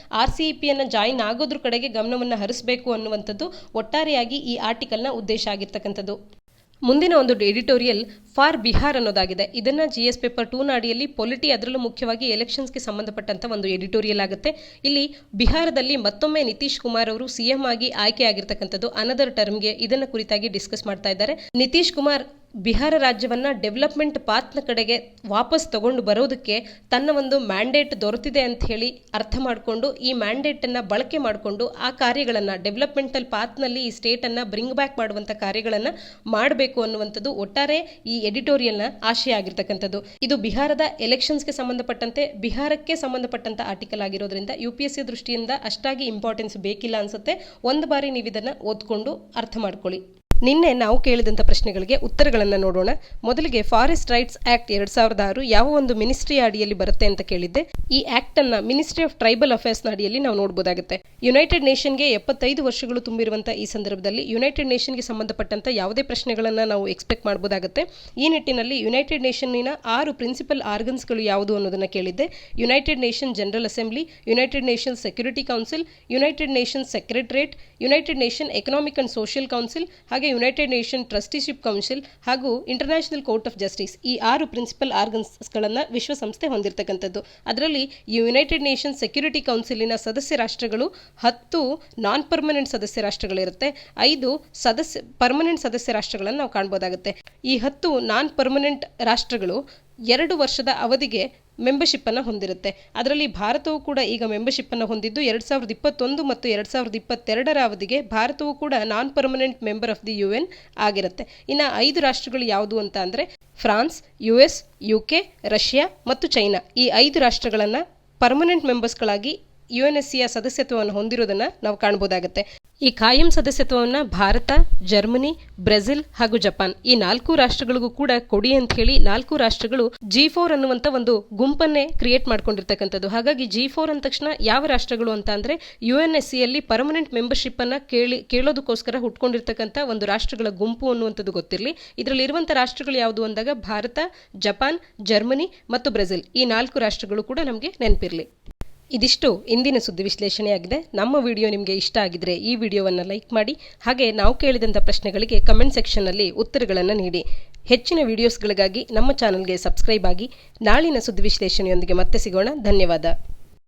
A: RCEPಯನ್ನು ಜಾಯಿನ್ ಆಗೋದ್ರ ಕಡೆಗೆ ಗಮನವನ್ನು ಹರಿಸಬೇಕು ಅನ್ನುವಂಥದ್ದು ಒಟ್ಟಾರೆಯಾಗಿ ಈ ಆರ್ಟಿಕಲ್ನ ಉದ್ದೇಶ ಆಗಿರ್ತಕ್ಕಂಥದ್ದು. ಮುಂದಿನ ಒಂದು ಎಡಿಟೋರಿಯಲ್ ಫಾರ್ ಬಿಹಾರ್ ಅನ್ನೋದಾಗಿದೆ. ಇದನ್ನು GS ಪೇಪರ್ 2ನ ಅಡಿಯಲ್ಲಿ ಪೊಲಿಟಿ, ಅದರಲ್ಲೂ ಮುಖ್ಯವಾಗಿ ಎಲೆಕ್ಷನ್ಸ್ಗೆ ಸಂಬಂಧಪಟ್ಟಂಥ ಒಂದು ಎಡಿಟೋರಿಯಲ್ ಆಗುತ್ತೆ. ಇಲ್ಲಿ ಬಿಹಾರದಲ್ಲಿ ಮತ್ತೊಮ್ಮೆ ನಿತೀಶ್ ಕುಮಾರ್ ಅವರು CM ಆಗಿ ಆಯ್ಕೆ ಆಗಿರ್ತಕ್ಕಂಥದ್ದು ಅನದರ್ ಟರ್ಮ್ಗೆ, ಇದನ್ನು ಕುರಿತಾಗಿ ಡಿಸ್ಕಸ್ ಮಾಡ್ತಾ ಇದ್ದಾರೆ. ನಿತೀಶ್ ಕುಮಾರ್ ಬಿಹಾರ ರಾಜ್ಯವನ್ನ ಡೆವಲಪ್ಮೆಂಟ್ ಪಾತ್ನ ಕಡೆಗೆ ವಾಪಸ್ ತಗೊಂಡು ಬರೋದಕ್ಕೆ ತನ್ನ ಒಂದು ಮ್ಯಾಂಡೇಟ್ ದೊರೆತಿದೆ ಅಂತ ಹೇಳಿ ಅರ್ಥ ಮಾಡಿಕೊಂಡು ಈ ಮ್ಯಾಂಡೇಟನ್ನು ಬಳಕೆ ಮಾಡಿಕೊಂಡು ಆ ಕಾರ್ಯಗಳನ್ನು ಡೆವಲಪ್ಮೆಂಟಲ್ ಪಾತ್ನಲ್ಲಿ ಈ ಸ್ಟೇಟನ್ನು ಬ್ರಿಂಗ್ ಬ್ಯಾಕ್ ಮಾಡುವಂಥ ಕಾರ್ಯಗಳನ್ನು ಮಾಡಬೇಕು ಅನ್ನುವಂಥದ್ದು ಒಟ್ಟಾರೆ ಈ ಎಡಿಟೋರಿಯಲ್ನ ಆಶಯ ಆಗಿರ್ತಕ್ಕಂಥದ್ದು. ಇದು ಬಿಹಾರದ ಎಲೆಕ್ಷನ್ಸ್ಗೆ ಸಂಬಂಧಪಟ್ಟಂತೆ ಬಿಹಾರಕ್ಕೆ ಸಂಬಂಧಪಟ್ಟಂಥ ಆರ್ಟಿಕಲ್ ಆಗಿರೋದ್ರಿಂದ UPSC ದೃಷ್ಟಿಯಿಂದ ಅಷ್ಟಾಗಿ ಇಂಪಾರ್ಟೆನ್ಸ್ ಬೇಕಿಲ್ಲ ಅನ್ಸುತ್ತೆ. ಒಂದು ಬಾರಿ ನೀವು ಇದನ್ನು ಓದ್ಕೊಂಡು ಅರ್ಥ ಮಾಡ್ಕೊಳ್ಳಿ. ನಿನ್ನೆ ನಾವು ಕೇಳಿದಂಥ ಪ್ರಶ್ನೆಗಳಿಗೆ ಉತ್ತರಗಳನ್ನು ನೋಡೋಣ. ಮೊದಲಿಗೆ ಫಾರೆಸ್ಟ್ ರೈಟ್ಸ್ ಆಕ್ಟ್ 2006 ಯಾವ ಒಂದು ಮಿನಿಸ್ಟ್ರಿ ಅಡಿಯಲ್ಲಿ ಬರುತ್ತೆ ಅಂತ ಕೇಳಿದ್ದೆ. ಈ ಆಕ್ಟ್ ಅನ್ನ ಮಿನಿಸ್ಟ್ರಿ ಆಫ್ ಟ್ರೈಬಲ್ ಅಫೇರ್ಸ್ನ ಅಡಿಯಲ್ಲಿ ನಾವು ನೋಡಬಹುದಾಗುತ್ತೆ. ಯುನೈಟೆಡ್ ನೇಷನ್ಗೆ 75 ವರ್ಷಗಳು ತುಂಬಿರುವಂಥ ಈ ಸಂದರ್ಭದಲ್ಲಿ ಯುನೈಟೆಡ್ ನೇಷನ್ಗೆ ಸಂಬಂಧಪಟ್ಟಂತ ಯಾವುದೇ ಪ್ರಶ್ನೆಗಳನ್ನು ನಾವು ಎಕ್ಸ್ಪೆಕ್ಟ್ ಮಾಡಬಹುದಾಗುತ್ತೆ. ಈ ನಿಟ್ಟಿನಲ್ಲಿ ಯುನೈಟೆಡ್ ನೇಷನ್ನಿನ 6 ಪ್ರಿನ್ಸಿಪಲ್ ಆರ್ಗನ್ಸ್ಗಳು ಯಾವುದು ಅನ್ನೋದನ್ನ ಕೇಳಿದ್ದೆ. United Nation General Assembly, United Nation Security Council, United Nation Secretariat, United Nation Economic and Social Council, ಹಾಗೆ ಯುನೈಟೆಡ್ ನೇಷನ್ ಟ್ರಸ್ಟಿಶಿಪ್ ಕೌನ್ಸಿಲ್ ಹಾಗೂ ಇಂಟರ್ನ್ಯಾಷನಲ್ ಕೋರ್ಟ್ ಆಫ್ ಜಸ್ಟಿಸ್ ಈ 6 ಪ್ರಿನ್ಸಿಪಲ್ ಆರ್ಗನ್ಸ್ಗಳನ್ನು ವಿಶ್ವಸಂಸ್ಥೆ ಹೊಂದಿರತಕ್ಕಂಥದ್ದು. ಅದರಲ್ಲಿ ಯುನೈಟೆಡ್ ನೇಷನ್ ಸೆಕ್ಯೂರಿಟಿ ಕೌನ್ಸಿಲಿನ ಸದಸ್ಯ ರಾಷ್ಟ್ರಗಳು 10 ನಾನ್ ಪರ್ಮನೆಂಟ್ ಸದಸ್ಯ ರಾಷ್ಟ್ರಗಳಿರುತ್ತೆ, 5 ಪರ್ಮನೆಂಟ್ ಸದಸ್ಯ ರಾಷ್ಟ್ರಗಳನ್ನು ನಾವು ಕಾಣ್ಬೋದಾಗುತ್ತೆ. ಈ 10 ನಾನ್ ಪರ್ಮನೆಂಟ್ ರಾಷ್ಟ್ರಗಳು 2 ವರ್ಷದ ಅವಧಿಗೆ ಮೆಂಬರ್ಶಿಪ್ ಅನ್ನು ಹೊಂದಿರುತ್ತೆ. ಅದರಲ್ಲಿ ಭಾರತವು ಕೂಡ ಈಗ ಮೆಂಬರ್ಶಿಪ್ ಅನ್ನು ಹೊಂದಿದ್ದು 2021 ಮತ್ತು 2022ರ ಅವಧಿಗೆ ಭಾರತವು ಕೂಡ ನಾನ್ permanent member of the UN ಆಗಿರುತ್ತೆ. ಇನ್ನು 5 ರಾಷ್ಟ್ರಗಳು ಯಾವುದು ಅಂತ ಅಂದರೆ ಫ್ರಾನ್ಸ್, US, UK, ರಷ್ಯಾ ಮತ್ತು ಚೈನಾ. ಈ 5 ರಾಷ್ಟ್ರಗಳನ್ನು ಪರ್ಮನೆಂಟ್ ಮೆಂಬರ್ಸ್ಗಳಾಗಿ UNSCಯ ಸದಸ್ಯತ್ವವನ್ನು ಹೊಂದಿರೋದನ್ನು ನಾವು ಕಾಣ್ಬೋದಾಗುತ್ತೆ. ಈ ಕಾಯಂ ಸದಸ್ಯತ್ವವನ್ನು ಭಾರತ, ಜರ್ಮನಿ, ಬ್ರೆಜಿಲ್ ಹಾಗೂ ಜಪಾನ್ ಈ 4 ರಾಷ್ಟ್ರಗಳಿಗೂ ಕೂಡ ಕೊಡಿ ಅಂತ ಹೇಳಿ 4 ರಾಷ್ಟ್ರಗಳು G4 ಅನ್ನುವಂಥ ಒಂದು ಗುಂಪನ್ನೇ ಕ್ರಿಯೇಟ್ ಮಾಡ್ಕೊಂಡಿರ್ತಕ್ಕಂಥದ್ದು. ಹಾಗಾಗಿ G4 ಅಂದ ತಕ್ಷಣ ಯಾವ ರಾಷ್ಟ್ರಗಳು ಅಂತ ಅಂದರೆ UNSCಯಲ್ಲಿ ಪರ್ಮನೆಂಟ್ ಮೆಂಬರ್ಶಿಪ್ ಅನ್ನ ಕೇಳೋದಕ್ಕೋಸ್ಕರ ಹುಟ್ಕೊಂಡಿರ್ತಕ್ಕಂಥ ಒಂದು ರಾಷ್ಟ್ರಗಳ ಗುಂಪು ಅನ್ನುವಂಥದ್ದು ಗೊತ್ತಿರಲಿ. ಇದರಲ್ಲಿರುವಂಥ ರಾಷ್ಟ್ರಗಳು ಯಾವುದು ಅಂದಾಗ ಭಾರತ, ಜಪಾನ್, ಜರ್ಮನಿ ಮತ್ತು ಬ್ರೆಜಿಲ್ ಈ 4 ರಾಷ್ಟ್ರಗಳು ಕೂಡ ನಮಗೆ ನೆನಪಿರಲಿ. ಇದಿಷ್ಟು ಇಂದಿನ ಸುದ್ದಿ ವಿಶ್ಲೇಷಣೆಯಾಗಿದೆ. ನಮ್ಮ ವಿಡಿಯೋ ನಿಮಗೆ ಇಷ್ಟ ಆಗಿದ್ರೆ ಈ ವಿಡಿಯೋವನ್ನು ಲೈಕ್ ಮಾಡಿ, ಹಾಗೆ ನಾವು ಕೇಳಿದಂಥ ಪ್ರಶ್ನೆಗಳಿಗೆ ಕಮೆಂಟ್ ಸೆಕ್ಷನ್ನಲ್ಲಿ ಉತ್ತರಗಳನ್ನು ನೀಡಿ. ಹೆಚ್ಚಿನ ವಿಡಿಯೋಸ್ಗಳಿಗಾಗಿ ನಮ್ಮ ಚಾನಲ್ಗೆ ಸಬ್ಸ್ಕ್ರೈಬ್ ಆಗಿ. ನಾಳಿನ ಸುದ್ದಿ ವಿಶ್ಲೇಷಣೆಯೊಂದಿಗೆ ಮತ್ತೆ ಸಿಗೋಣ. ಧನ್ಯವಾದ.